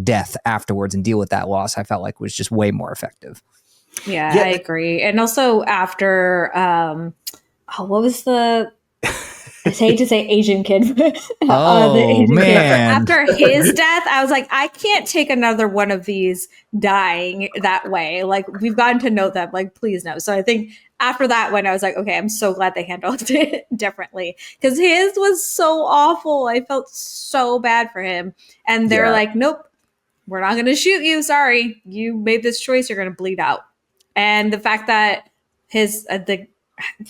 death afterwards and deal with that loss. I felt like was just way more effective. Yeah, Yeah. I agree. And also after what was I hate to say Asian kid, the Oh Asian kid. man. After his death, I was like, I can't take another one of these dying that way. Like, we've gotten to know them. Like, please no. So I think after that one, I was like, okay, I'm so glad they handled it differently because his was so awful. I felt so bad for him. And they're Yeah. like, nope, we're not going to shoot you. Sorry. You made this choice. You're going to bleed out. And the fact that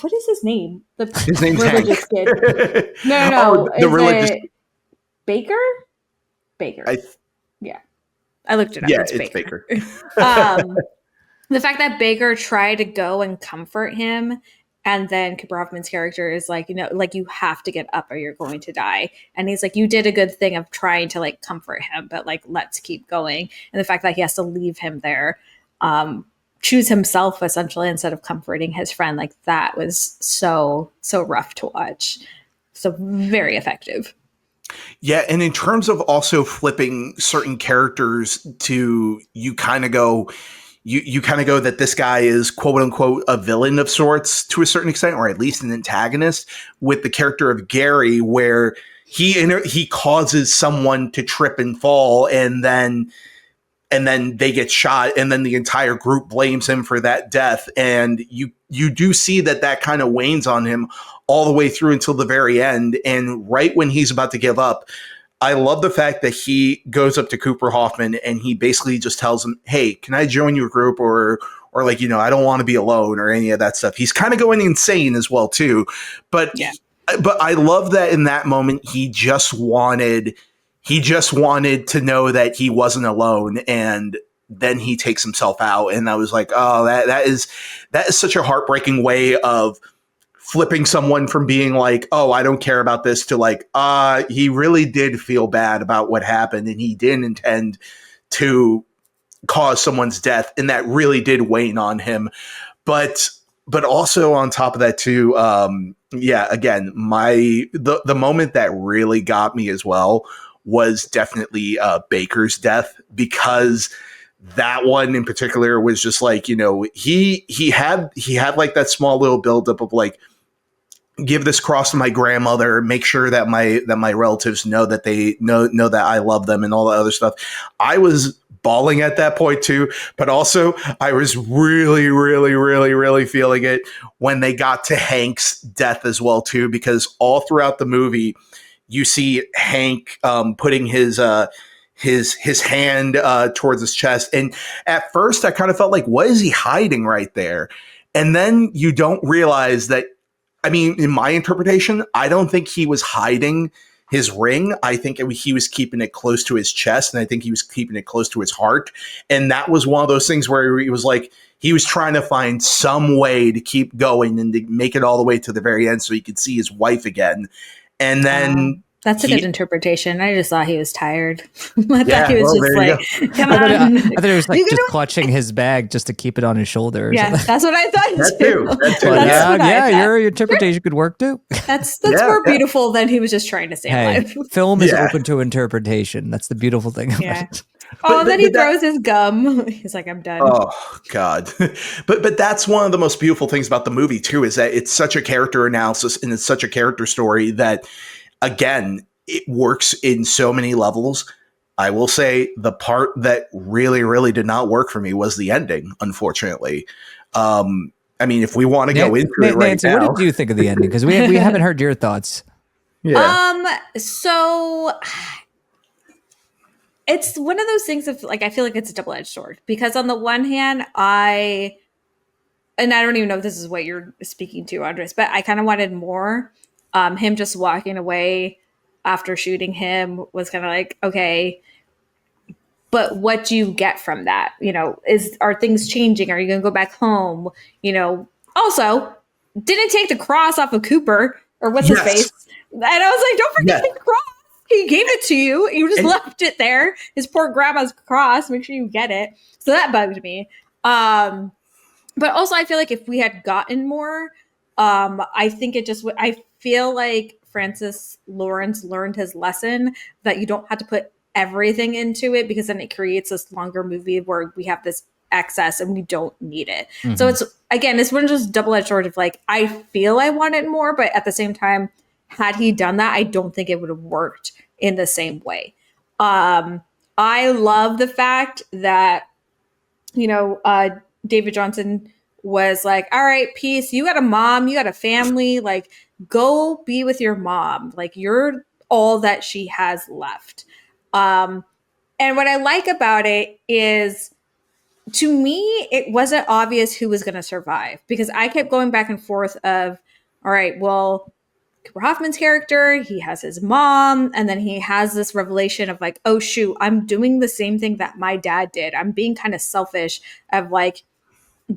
what is his name? The His name's Hank. religious kid. No, no, Oh, no. the Is religious. it Baker? Baker. I, Yeah. I looked it up. yeah, It's it's Baker. Baker. The fact that Baker tried to go and comfort him, and then Cooper Hoffman's character is like, like you have to get up or you're going to die. And he's like, you did a good thing of trying to like comfort him, but like, let's keep going. And the fact that he has to leave him there, choose himself essentially instead of comforting his friend, like that was so rough to watch. So very effective. Yeah, and in terms of also flipping certain characters to you kind of go you kind of go that this guy is quote unquote a villain of sorts to a certain extent, or at least an antagonist with the character of Gary, where he causes someone to trip and fall, and then and then they get shot, and then the entire group blames him for that death. And you do see that kind of wanes on him all the way through until the very end. And right when he's about to give up, I love the fact that he goes up to Cooper Hoffman and he basically just tells him, "Hey, can I join your group?" Or like, I don't want to be alone or any of that stuff. He's kind of going insane as well too. But Yeah. but I love that in that moment he just wanted to know that he wasn't alone, and then he takes himself out. And I was like, oh, that is such a heartbreaking way of flipping someone from being like, oh, I don't care about this, to like, he really did feel bad about what happened and he didn't intend to cause someone's death, and that really did wane on him. But also on top of that too, again, the moment that really got me as well was definitely Baker's death, because that one in particular was just like, he had like that small little buildup of like, give this cross to my grandmother, make sure that my relatives know that they know that I love them, and all that other stuff. I was bawling at that point too, but also I was really, really, really, really feeling it when they got to Hank's death as well too, because all throughout the movie you see Hank putting his hand towards his chest, and at first I kind of felt like, what is he hiding right there? And then you don't realize that. I mean, in my interpretation, I don't think he was hiding his ring. I think he was keeping it close to his chest, and I think he was keeping it close to his heart. And that was one of those things where he was like, he was trying to find some way to keep going and to make it all the way to the very end so he could see his wife again. And then that's a good interpretation. I just thought he was tired. I Yeah, thought he was well, just there you like, come I on. thought it was like just clutching his bag just to keep it on his shoulder. Or Yeah, something. that's what I thought That too. too. That too. But, That's what I yeah, thought. your interpretation could work too. That's Yeah, more yeah. beautiful than he was just trying to stay Hey, alive. film is Yeah. open to interpretation. That's the beautiful thing about Yeah. it. Oh, But- then he but that- throws his gum. He's like, I'm done. Oh God. but that's one of the most beautiful things about the movie too, is that it's such a character analysis and it's such a character story that, again, it works in so many levels. I will say the part that really, really did not work for me was the ending, unfortunately. I mean, if we want to go into it right Nancy, now. what did you think of the ending? Because we haven't heard your thoughts. Yeah. So it's one of those things of like, I feel like it's a double-edged sword, because on the one hand, and I don't even know if this is what you're speaking to, Andres, but I kind of wanted more. Him just walking away after shooting him was kind of like, okay, but what do you get from that? Are things changing? Are you going to go back home? Also, didn't take the cross off of Cooper, or what's his face. And I was like, don't forget the cross. He gave it to you. You just left it there. His poor grandma's cross. Make sure you get it. So that bugged me. But also, I feel like if we had gotten more, I think it just would. I feel like Francis Lawrence learned his lesson, that you don't have to put everything into it, because then it creates this longer movie where we have this excess and we don't need it. Mm-hmm. So it's one of those double-edged sword of like, I feel I wanted more, but at the same time, had he done that, I don't think it would have worked in the same way. I love the fact that, David Johnson was like, all right, peace. You got a mom, you got a family, like, go be with your mom. Like, you're all that she has left. And what I like about it is, to me, it wasn't obvious who was going to survive, because I kept going back and forth of, all right, well, Cooper Hoffman's character, he has his mom, and then he has this revelation of like, oh shoot, I'm doing the same thing that my dad did. I'm being kind of selfish of like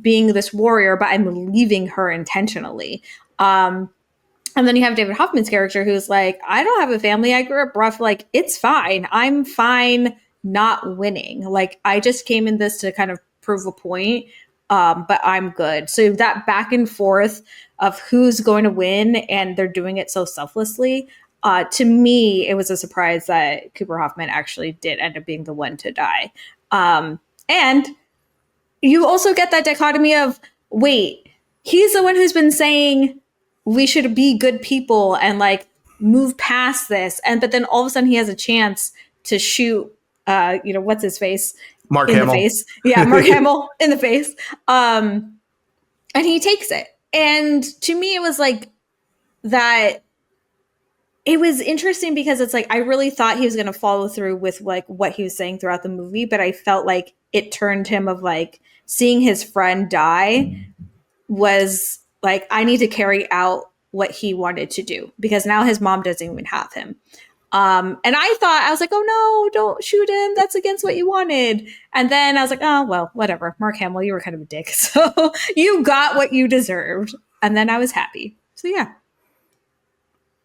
being this warrior, but I'm leaving her intentionally. And then you have David Hoffman's character who's like, I don't have a family. I grew up rough. Like, it's fine. I'm fine not winning. Like, I just came in this to kind of prove a point, but I'm good. So that back and forth of who's going to win, and they're doing it so selflessly. To me, it was a surprise that Cooper Hoffman actually did end up being the one to die. And you also get that dichotomy of, wait, he's the one who's been saying we should be good people and like move past this. But then all of a sudden he has a chance to shoot what's his face Mark in the Hamill. face. Yeah, Mark Hamill in the face. And he takes it. And to me, it was like that. It was interesting because it's like I really thought he was going to follow through with like what he was saying throughout the movie, but I felt like it turned him of like seeing his friend die was like I need to carry out what he wanted to do because now his mom doesn't even have him. And I was like, oh no, don't shoot him. That's against what you wanted. And then I was like, oh, well, whatever. Mark Hamill, you were kind of a dick. So you got what you deserved. And then I was happy. So yeah.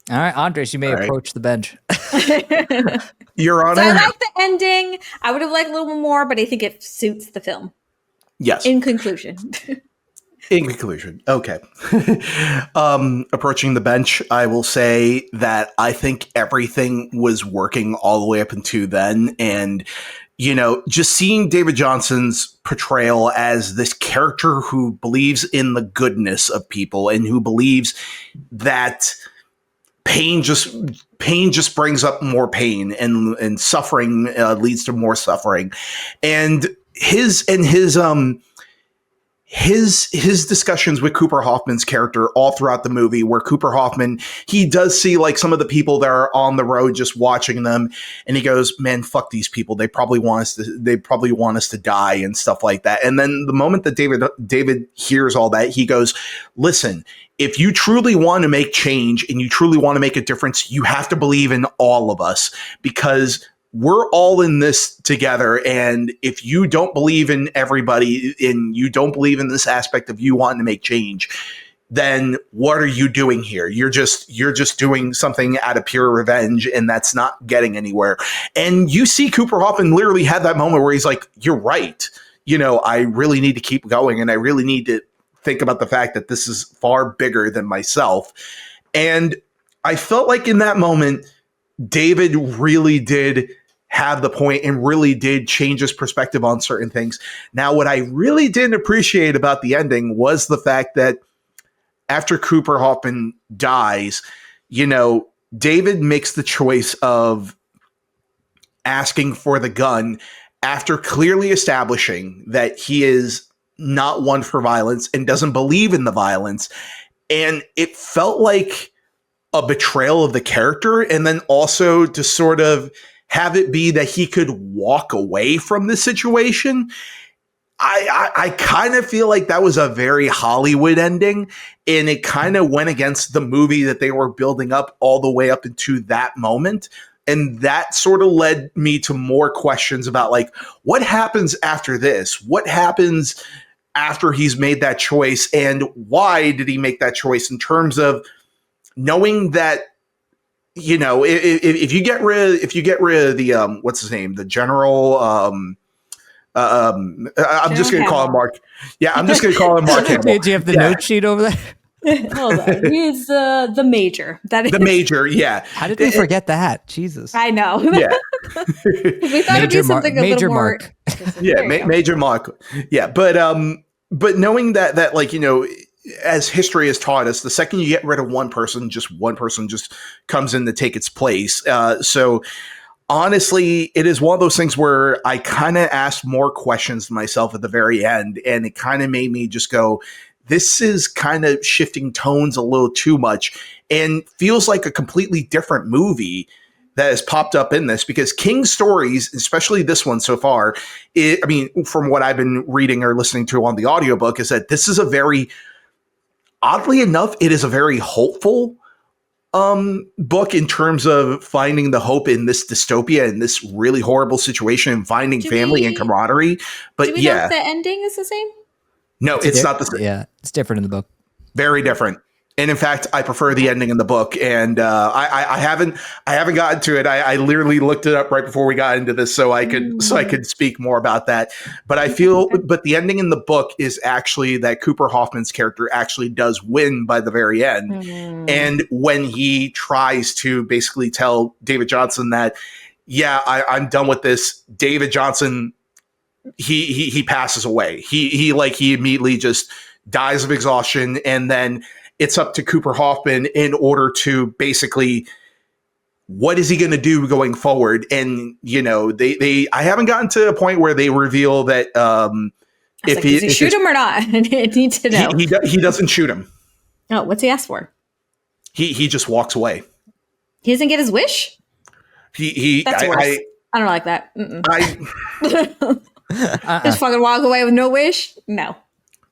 All right, Andres, you may All right. approach the bench. Your Honor. So I like the ending. I would have liked a little more, but I think it suits the film. Yes. In conclusion. In conclusion, okay. Approaching the bench, I will say that I think everything was working all the way up until then. And, just seeing David Johnson's portrayal as this character who believes in the goodness of people and who believes that pain just brings up more pain and suffering leads to more suffering. And his discussions with Cooper Hoffman's character all throughout the movie, where Cooper Hoffman, he does see like some of the people that are on the road just watching them, and he goes, man, fuck these people. They probably want us to die and stuff like that. And then the moment that David hears all that, he goes, listen, if you truly want to make change and you truly want to make a difference, you have to believe in all of us, because we're all in this together. And if you don't believe in everybody and you don't believe in this aspect of you wanting to make change, then what are you doing here? You're just doing something out of pure revenge, and that's not getting anywhere. And you see Cooper Hoffman literally had that moment where he's like, you're right. I really need to keep going, and I really need to think about the fact that this is far bigger than myself. And I felt like in that moment, David really did have the point and really did change his perspective on certain things. Now, what I really didn't appreciate about the ending was the fact that after Cooper Hoffman dies, David makes the choice of asking for the gun after clearly establishing that he is not one for violence and doesn't believe in the violence. And it felt like a betrayal of the character, and then also to sort of have it be that he could walk away from the situation. I kind of feel like that was a very Hollywood ending, and it kind of went against the movie that they were building up all the way up into that moment. And that sort of led me to more questions about like, what happens after this? What happens after he's made that choice, and why did he make that choice, in terms of knowing that, if you get rid of the what's his name, the general, I'm just going to call him Mark. Yeah, I'm just going to call him Mark Hamill. Did you have the note sheet over there? Hold on. He's the major. That is the major. Yeah. How did we forget that? Jesus. I know. Yeah. We thought it'd be something a little more. Mark. Yeah, Major Mark. Yeah, but knowing that like, as history has taught us, the second you get rid of one person just comes in to take its place. So honestly, it is one of those things where I kind of asked more questions to myself at the very end, and it kind of made me just go, this is kind of shifting tones a little too much, and feels like a completely different movie that has popped up in this, because King's stories, especially this one so far, from what I've been reading or listening to on the audiobook, is that this is oddly enough, it is a very hopeful book in terms of finding the hope in this dystopia and this really horrible situation, and finding family and camaraderie. But do we know if the ending is the same? No, it's not the same. Yeah, it's different in the book. Very different. And in fact, I prefer the ending in the book. And I haven't gotten to it. I literally looked it up right before we got into this, so I could speak more about that. But I feel, but the ending in the book is actually that Cooper Hoffman's character actually does win by the very end. And when he tries to basically tell David Johnson that, yeah, I'm done with this, David Johnson, he passes away. He immediately just dies of exhaustion, and then it's up to Cooper Hoffman in order to basically what is he going to do going forward? And I haven't gotten to a point where they reveal that Like, does he shoot him or not? I need to know. He doesn't shoot him. Oh, what's he asked for? He just walks away. He doesn't get his wish. That's worse. I don't like that. Just fucking walk away with no wish. No.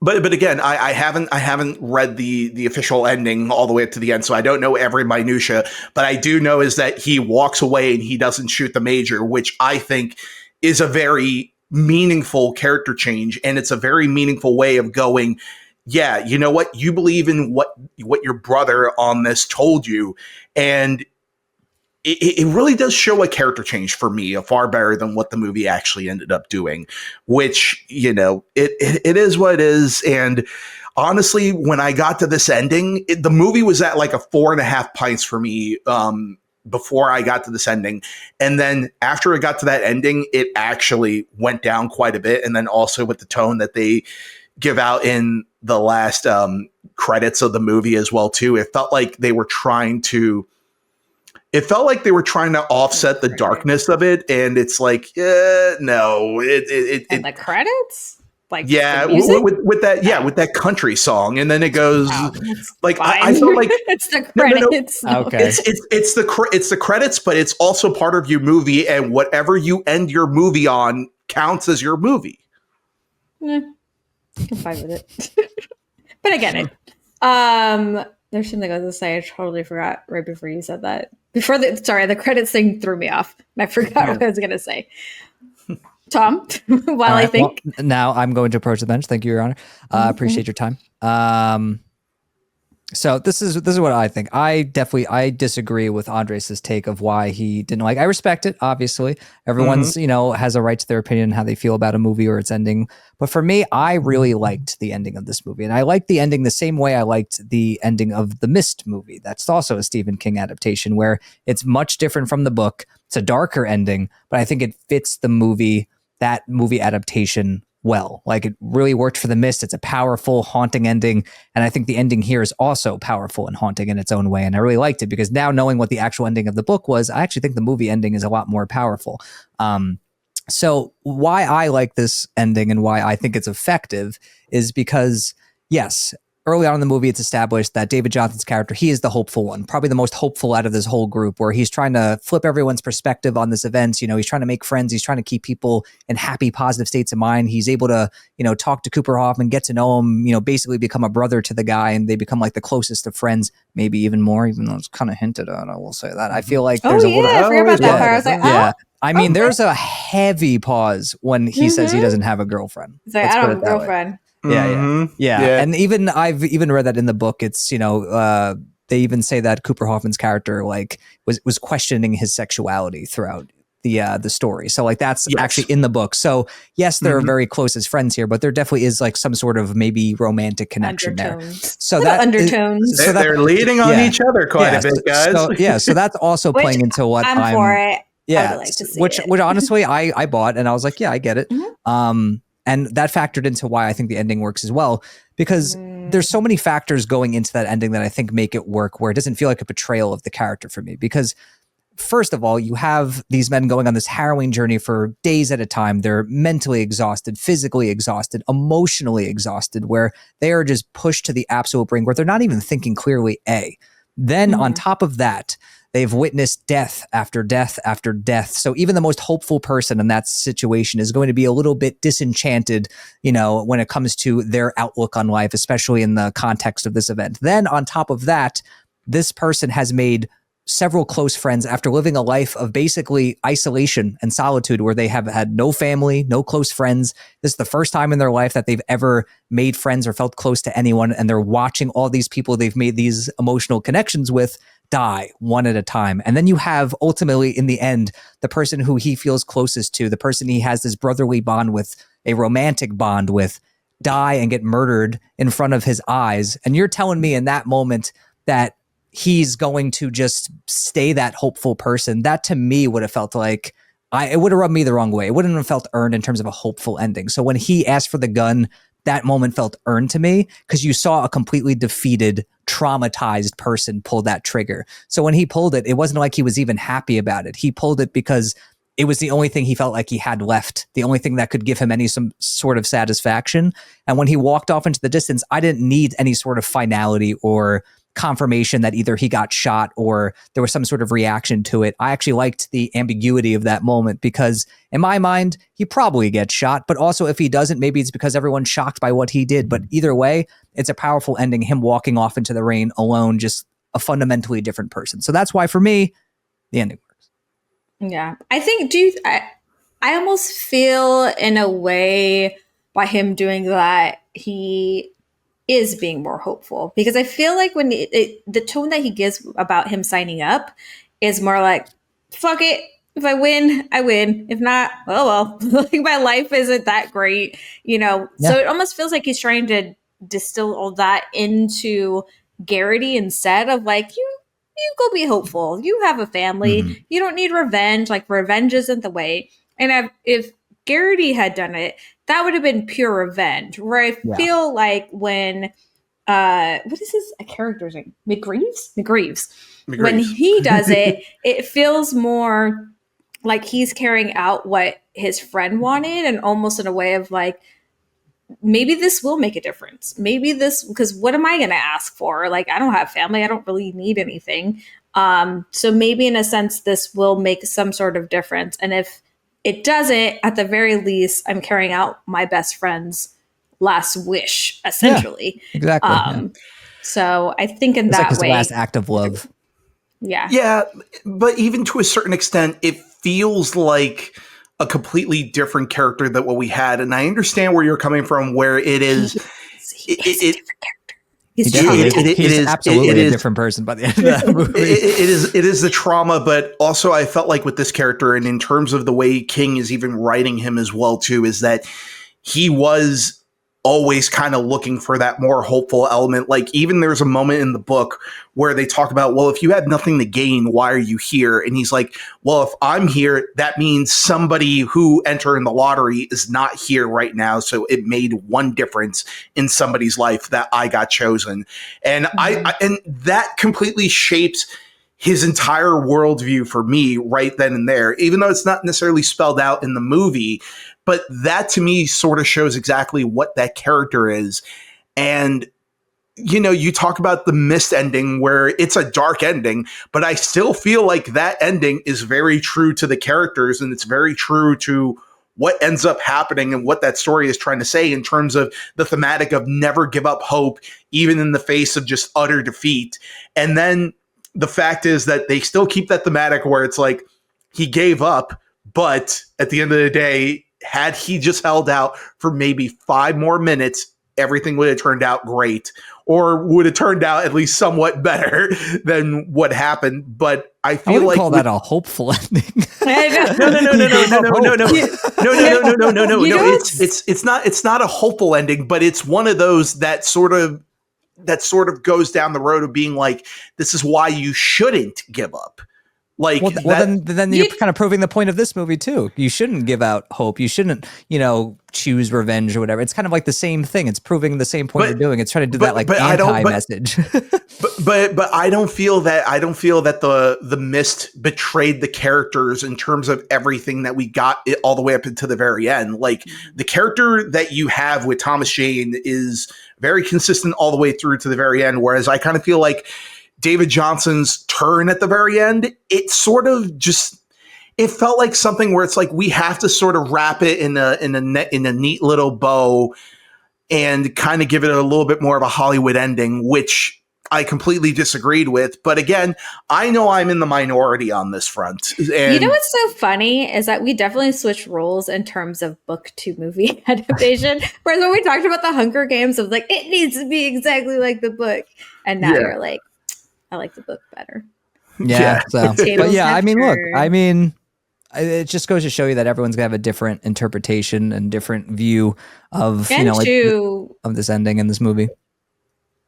But again, I haven't read the official ending all the way up to the end, so I don't know every minutia. But I do know is that he walks away and he doesn't shoot the major, which I think is a very meaningful character change, and it's a very meaningful way of going. Yeah, you know what? You believe in what your brother on this told you, and it really does show a character change for me, far better than what the movie actually ended up doing, which, it is what it is. And honestly, when I got to this ending, the movie was at like a 4.5 pints for me before I got to this ending. And then after it got to that ending, it actually went down quite a bit. And then also with the tone that they give out in the last credits of the movie as well, too, it felt like they were trying to offset the darkness of it, and it's like, no. And the credits, like, with that country song, and then it goes like I felt like it's the credits. No. Okay, it's the credits, but it's also part of your movie, and whatever you end your movie on counts as your movie. I'm fine with it, but I get it. There's something I was going to say. I totally forgot right before you said that. The credits thing threw me off. I forgot what I was going to say. Tom, while I think. Well, now I'm going to approach the bench. Thank you, Your Honor. Appreciate your time. So this is what I think. I disagree with Andres' take of why he didn't like. I respect it. Obviously, everyone's has a right to their opinion, how they feel about a movie or its ending. But for me, I really liked the ending of this movie, and I liked the ending the same way I liked the ending of the Mist movie. That's also a Stephen King adaptation, where it's much different from the book. It's a darker ending, but I think it fits that movie adaptation well. Like, it really worked for the Mist. It's a powerful, haunting ending, and I think the ending here is also powerful and haunting in its own way, and I really liked it because now knowing what the actual ending of the book was, I actually think the movie ending is a lot more powerful. So why I like this ending and why I think it's effective is because, yes, early on in the movie, it's established that David Johnson's character, he is the hopeful one, probably the most hopeful out of this whole group, where he's trying to flip everyone's perspective on this event. He's trying to make friends. He's trying to keep people in happy, positive states of mind. He's able to, talk to Cooper Hoffman, get to know him, basically become a brother to the guy, and they become like the closest of friends, maybe even more, even though it's kind of hinted at. I will say that. I feel like there's a little. I forgot about that part. I was like, yeah. I mean, there's a heavy pause when he says he doesn't have a girlfriend. He's like, I don't have a girlfriend. Yeah. And I've even read that in the book. It's, they even say that Cooper Hoffman's character was questioning his sexuality throughout the story. So that's actually in the book. So yes, they're very close as friends here, but there definitely is some sort of maybe romantic connection there. So that undertones. They're leading on each other quite a bit, guys. So that's also playing into what I'm for it. Yeah, like to see which honestly I bought, and I was like, yeah, I get it. And that factored into why I think the ending works as well, because there's so many factors going into that ending that I think make it work, where it doesn't feel like a betrayal of the character for me. Because first of all, you have these men going on this harrowing journey for days at a time. They're mentally exhausted, physically exhausted, emotionally exhausted, where they are just pushed to the absolute brink, where they're not even thinking clearly, Then on top of that, they've witnessed death after death after death. So even the most hopeful person in that situation is going to be a little bit disenchanted, when it comes to their outlook on life, especially in the context of this event. Then on top of that, this person has made several close friends after living a life of basically isolation and solitude, where they have had no family, no close friends. This is the first time in their life that they've ever made friends or felt close to anyone. And they're watching all these people they've made these emotional connections with die one at a time. And then you have ultimately in the end, the person who he feels closest to, the person he has this brotherly bond with, a romantic bond with, die and get murdered in front of his eyes. And you're telling me in that moment that he's going to just stay that hopeful person. That to me would have felt like it would have rubbed me the wrong way. It wouldn't have felt earned in terms of a hopeful ending. So when he asked for the gun that moment felt earned to me because you saw a completely defeated, traumatized person pull that trigger. So when he pulled it, it wasn't like he was even happy about it. He pulled it because it was the only thing he felt like he had left, the only thing that could give him some sort of satisfaction. And when he walked off into the distance, I didn't need any sort of finality or confirmation that either he got shot or there was some sort of reaction to it. I actually liked the ambiguity of that moment because in my mind, he probably gets shot, but also if he doesn't, maybe it's because everyone's shocked by what he did. But either way, it's a powerful ending, him walking off into the rain alone, just a fundamentally different person. So that's why for me, the ending works. Yeah. I think, I almost feel in a way by him doing that, he is being more hopeful because I feel like when the tone that he gives about him signing up is more like, fuck it. If I win, I win. If not, oh well. Like my life isn't that great, Yeah. So it almost feels like he's trying to distill all that into Garrity instead of like, you go be hopeful. You have a family. Mhm. You don't need revenge. Like revenge isn't the way. And if Garrity had done it, that would have been pure revenge. Where I Yeah. feel like when what is his character's name? McGreaves. When he does it, it feels more like he's carrying out what his friend wanted, and almost in a way of like, maybe this will make a difference. Maybe this, because what am I going to ask for? Like, I don't have family. I don't really need anything. So maybe in a sense, this will make some sort of difference. And if it doesn't, at the very least, I'm carrying out my best friend's last wish, essentially. Yeah, exactly. Yeah. So I think in It's that like his way, last act of love. Yeah. Yeah, but even to a certain extent, it feels like a completely different character than what we had. And I understand where you're coming from, where it is. He is a different character. He's He's absolutely a different person by the end of that movie. It is the trauma, but also I felt like with this character, and in terms of the way King is even writing him as well, too, is that he was always kind of looking for that more hopeful element. Like even there's a moment in the book where they talk about, well, if you had nothing to gain, why are you here? And he's like, well, if I'm here, that means somebody who entered in the lottery is not here right now. So it made one difference in somebody's life that I got chosen. And and that completely shapes his entire worldview for me right then and there, even though it's not necessarily spelled out in the movie. But that to me sort of shows exactly what that character is. And, you talk about the mist ending where it's a dark ending, but I still feel like that ending is very true to the characters and it's very true to what ends up happening and what that story is trying to say in terms of the thematic of never give up hope, even in the face of just utter defeat. And then the fact is that they still keep that thematic where it's like he gave up, but at the end of the day, had he just held out for maybe 5 more minutes, everything would have turned out great, or would have turned out at least somewhat better than what happened. But I feel like call that a hopeful ending. No. It's not a hopeful ending, but it's one of those that sort of goes down the road of being like, this is why you shouldn't give up. Like, then you're kind of proving the point of this movie too. You shouldn't give out hope. You shouldn't, choose revenge or whatever. It's kind of like the same thing. It's proving the same point you're doing. It's trying to do that like anti-message. But I don't feel that the mist betrayed the characters in terms of everything that we got it all the way up into the very end. Like the character that you have with Thomas Jane is very consistent all the way through to the very end. Whereas I kind of feel like David Johnson's turn at the very end, it sort of just, it felt like something where it's like we have to sort of wrap it in a neat little bow and kind of give it a little bit more of a Hollywood ending, which I completely disagreed with. But again, I know I'm in the minority on this front. And what's so funny is that we definitely switched roles in terms of book to movie adaptation. Whereas when we talked about the Hunger Games, of like, it needs to be exactly like the book. And now you're like, I like the book better. Yeah. So, but yeah, I mean, it just goes to show you that everyone's gonna have a different interpretation and different view of of this ending in this movie.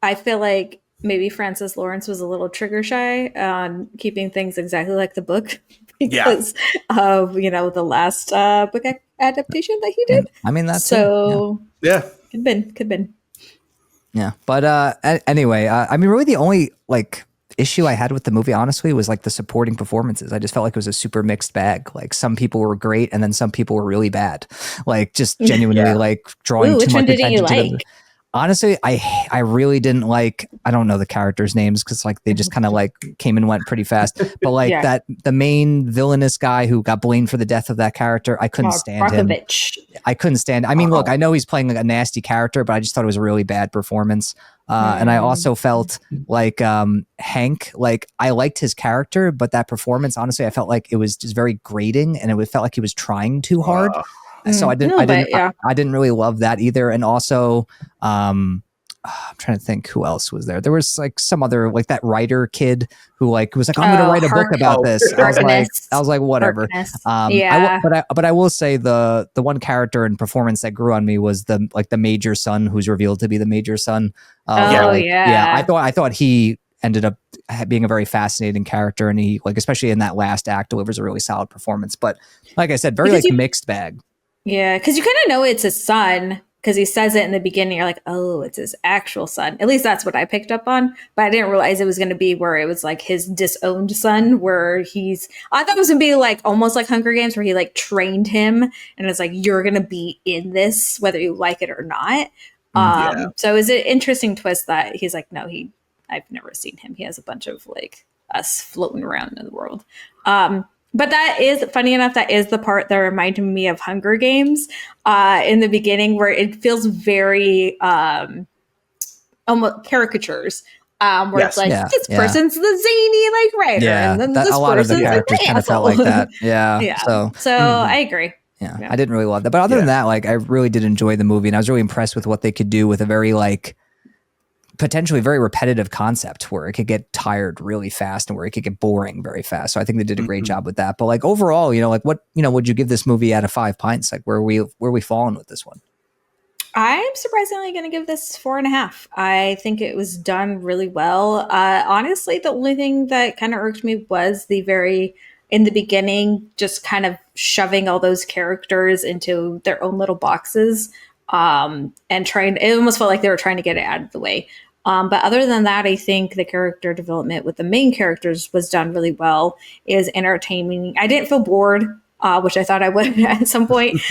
I feel like maybe Francis Lawrence was a little trigger shy on keeping things exactly like the book because of the last book adaptation that he did. I mean, that's so. Yeah. Could been. Yeah, but anyway, I mean, really, the only like issue I had with the movie, honestly, was like the supporting performances. I just felt like it was a super mixed bag. Like some people were great, and then some people were really bad. Like just genuinely Yeah. like drawing Ooh, too which one much didn't you attention to them. like? Honestly, I really didn't like. I don't know the characters' names because like they just kind of like came and went pretty fast. But like Yeah. the main villainous guy who got blamed for the death of that character, I couldn't stand him. Brockovich. I couldn't stand. I mean, look, I know he's playing like a nasty character, but I just thought it was a really bad performance. And I also felt like Hank, like I liked his character, but that performance, honestly, I felt like it was just very grating, and it felt like he was trying too hard. So I A little bit, yeah. I didn't really love that either. And also, I'm trying to think who else was there. There was like some other like that writer kid who like was like, I'm going to write a book about this. I was like, whatever. Yeah. But I will say the one character and performance that grew on me was the major son who's revealed to be the major son. Yeah. I thought he ended up being a very fascinating character, and he like especially in that last act delivers a really solid performance. But like I said, very Because like mixed bag. Yeah, because you kind of know it's his son because he says it in the beginning. You're like, oh, it's his actual son. At least that's what I picked up on. But I didn't realize it was going to be where it was like his disowned son, where I thought it was going to be like almost like Hunger Games, where he like trained him and it's like, you're going to be in this, whether you like it or not. So is it interesting twist that he's like, no, I've never seen him. He has a bunch of like us floating around in the world. But that is funny enough. That is the part that reminded me of Hunger Games in the beginning, where it feels very almost caricatures. Where it's like this person's the zany like writer, and then this a lot of the characters kind of felt like that. Yeah. So I agree. Yeah, I didn't really love that. But other than that, like I really did enjoy the movie, and I was really impressed with what they could do with a very like potentially very repetitive concept where it could get tired really fast and where it could get boring very fast. So I think they did a great job with that. But like overall, like what, would you give this movie out of 5 pints? Like where are we falling with this one? I'm surprisingly going to give this 4.5. I think it was done really well. Honestly, the only thing that kind of irked me was in the beginning, just kind of shoving all those characters into their own little boxes. And it almost felt like they were trying to get it out of the way. But other than that, I think the character development with the main characters was done really well. It was entertaining. I didn't feel bored, which I thought I would at some point.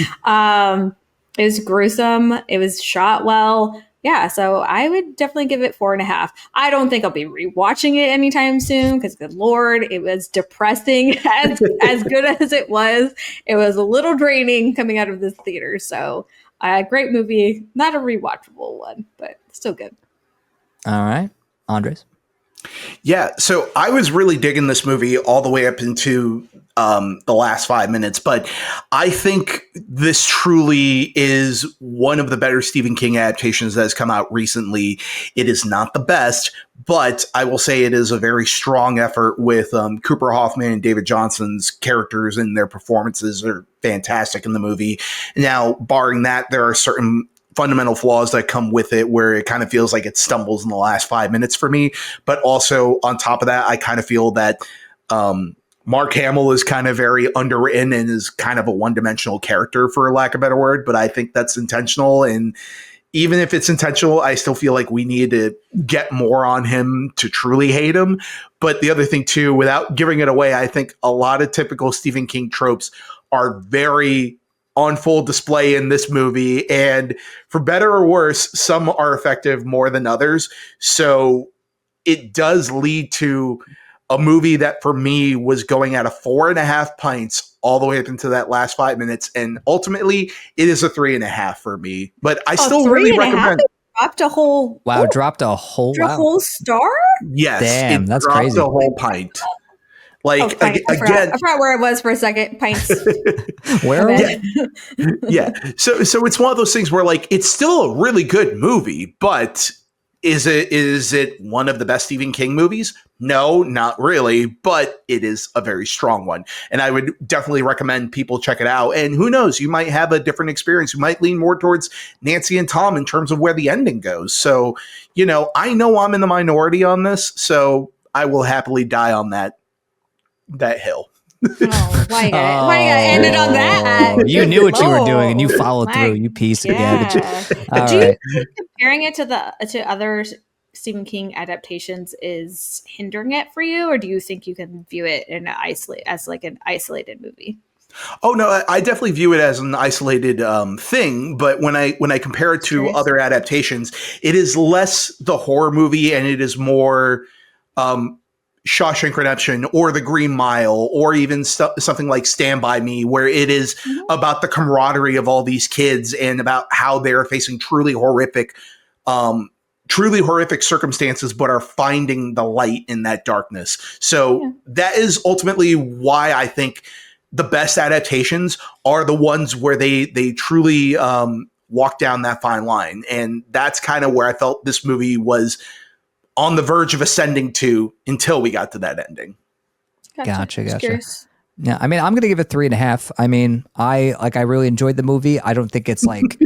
It was gruesome. It was shot well. Yeah, so I would definitely give it 4.5. I don't think I'll be rewatching it anytime soon because, good Lord, it was depressing. As good as it was a little draining coming out of this theater. So, great movie, not a rewatchable one, but still good. All right, Andres. Yeah, so I was really digging this movie all the way up into the last 5 minutes, but I think this truly is one of the better Stephen King adaptations that has come out recently. It is not the best, but I will say it is a very strong effort with Cooper Hoffman and David Johnson's characters, and their performances are fantastic in the movie. Now, barring that, there are certain fundamental flaws that come with it where it kind of feels like it stumbles in the last 5 minutes for me. But also on top of that, I kind of feel that Mark Hamill is kind of very underwritten and is kind of a one-dimensional character, for lack of a better word. But I think that's intentional. And even if it's intentional, I still feel like we need to get more on him to truly hate him. But the other thing too, without giving it away, I think a lot of typical Stephen King tropes are very on full display in this movie, and for better or worse, some are effective more than others. So it does lead to a movie that for me was going at a 4.5 pints all the way up into that last 5 minutes, and ultimately it is a 3.5 for me. But I still really recommend. Dropped a whole dropped a whole star. Yes, damn, that's dropped crazy. A whole pint. Like I forgot where I was for a second. Pints. Where? Yeah. So it's one of those things where like it's still a really good movie, but is it one of the best Stephen King movies? No, not really, but it is a very strong one, and I would definitely recommend people check it out. And who knows, you might have a different experience. You might lean more towards Nancy and Tom in terms of where the ending goes. So I know I'm in the minority on this, so I will happily die on that hill. Oh, why you gotta end it on that? You Good knew what you were doing and you Lord. followed through, My you piece of garbage. yeah. All Do you right. think comparing it to other Stephen King adaptations is hindering it for you, or do you think you can view it in as like an isolated movie? Oh no, I definitely view it as an isolated thing. But when I compare it Just to curious. other adaptations, it is less the horror movie, and it is more um, Shawshank Redemption or The Green Mile, or even something like Stand by Me, where it is Mhm. about the camaraderie of all these kids and about how they're facing um, truly horrific circumstances, but are finding the light in that darkness. So Yeah. that is ultimately why I think the best adaptations are the ones where they truly walk down that fine line, and that's kind of where I felt this movie was on the verge of ascending to until we got to that ending. Gotcha. Gotcha. Just Gotcha. curious. Yeah, I mean, I'm gonna give it 3.5. I mean, I really enjoyed the movie. I don't think it's like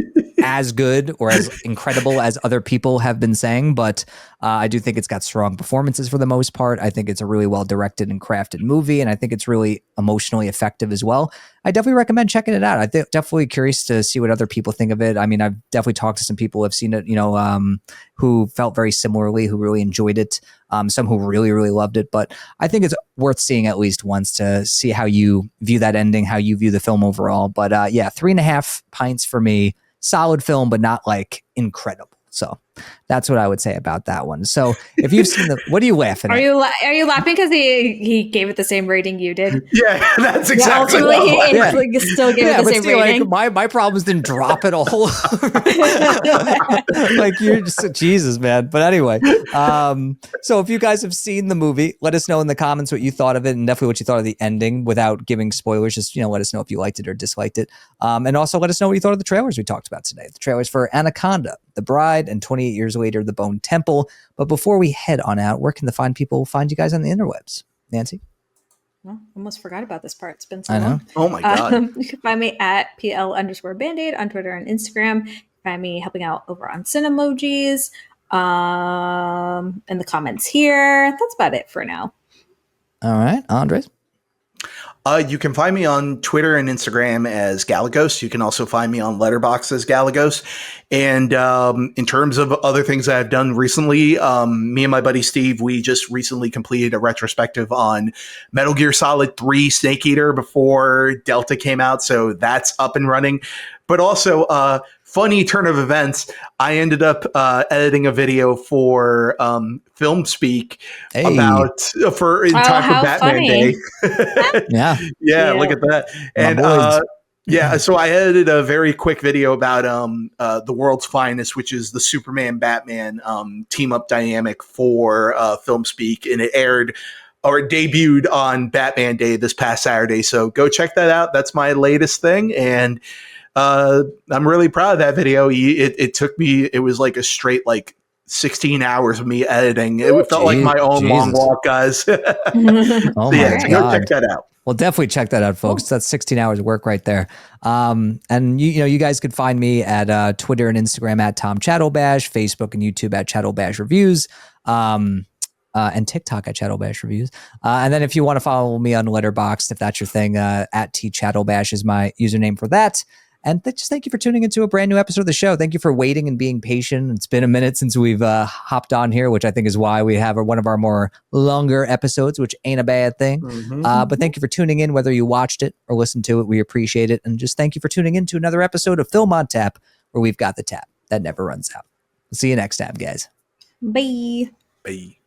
as good or as incredible as other people have been saying, but I do think it's got strong performances for the most part. I think it's a really well directed and crafted movie, and I think it's really emotionally effective as well. I definitely recommend checking it out. I'm definitely curious to see what other people think of it. I mean, I've definitely talked to some people who have seen it, who felt very similarly, who really enjoyed it. Some who really, really loved it, but I think it's worth seeing at least once to see how you view that ending, how you view the film overall. But yeah, 3.5 pints for me. Solid film, but not like incredible. So that's what I would say about that one. So if you've seen what are you laughing Are at? you laughing because he gave it the same rating you did? Yeah, that's Yeah, exactly ultimately what I'm he Yeah. laughing. still gave it Yeah, the but same still, like rating. my problems didn't drop at all. Like you're just Jesus, man. But anyway, so if you guys have seen the movie, let us know in the comments what you thought of it, and definitely what you thought of the ending without giving spoilers. Just let us know if you liked it or disliked it, and also let us know what you thought of the trailers we talked about today. The trailers for Anaconda, The Bride, and 28 Years Later, The Bone Temple. But before we head on out, where can the fine people find you guys on the interwebs? Nancy? Well, almost forgot about this part. It's been so I know. long. Oh my god. You can find me at PL_Band-Aid on Twitter and Instagram. You can find me helping out over on Cinemojis, in the comments here. That's about it for now. All right, Andres. You can find me on Twitter and Instagram as Galagos. You can also find me on Letterboxd as Galagos. And in terms of other things that I've done recently, me and my buddy Steve, we just recently completed a retrospective on Metal Gear Solid 3 Snake Eater before Delta came out. So that's up and running. But also, funny turn of events, I ended up editing a video for Film Speak Hey, in Oh, time for how Batman Day. funny. yeah, Yeah, look Cute. at that. my And boys. yeah, so I edited a very quick video about the world's finest, which is the Superman Batman team up dynamic for Film Speak, and it aired or it debuted on Batman Day this past Saturday. So go check that out. That's my latest thing, and I'm really proud of that video. It took me. It was like a straight 16 hours of me editing. It felt like my own long Jesus. walk, guys. So Oh All my yeah, so right. go check God. that out. Well, definitely check that out, folks. That's 16 hours of work right there. And you guys could find me at Twitter and Instagram at Tom Chattelbash, Facebook and YouTube at Chattelbash Reviews, and TikTok at Chattelbash Reviews. And then if you want to follow me on Letterboxd, if that's your thing, at T Chattelbash is my username for that. And just thank you for tuning into a brand new episode of the show. Thank you for waiting and being patient. It's been a minute since we've hopped on here, which I think is why we have one of our more longer episodes, which ain't a bad thing. Mm-hmm. But thank you for tuning in, whether you watched it or listened to it. We appreciate it. And just thank you for tuning in to another episode of Film on Tap, where we've got the tap that never runs out. We'll see you next time, guys. Bye. Bye.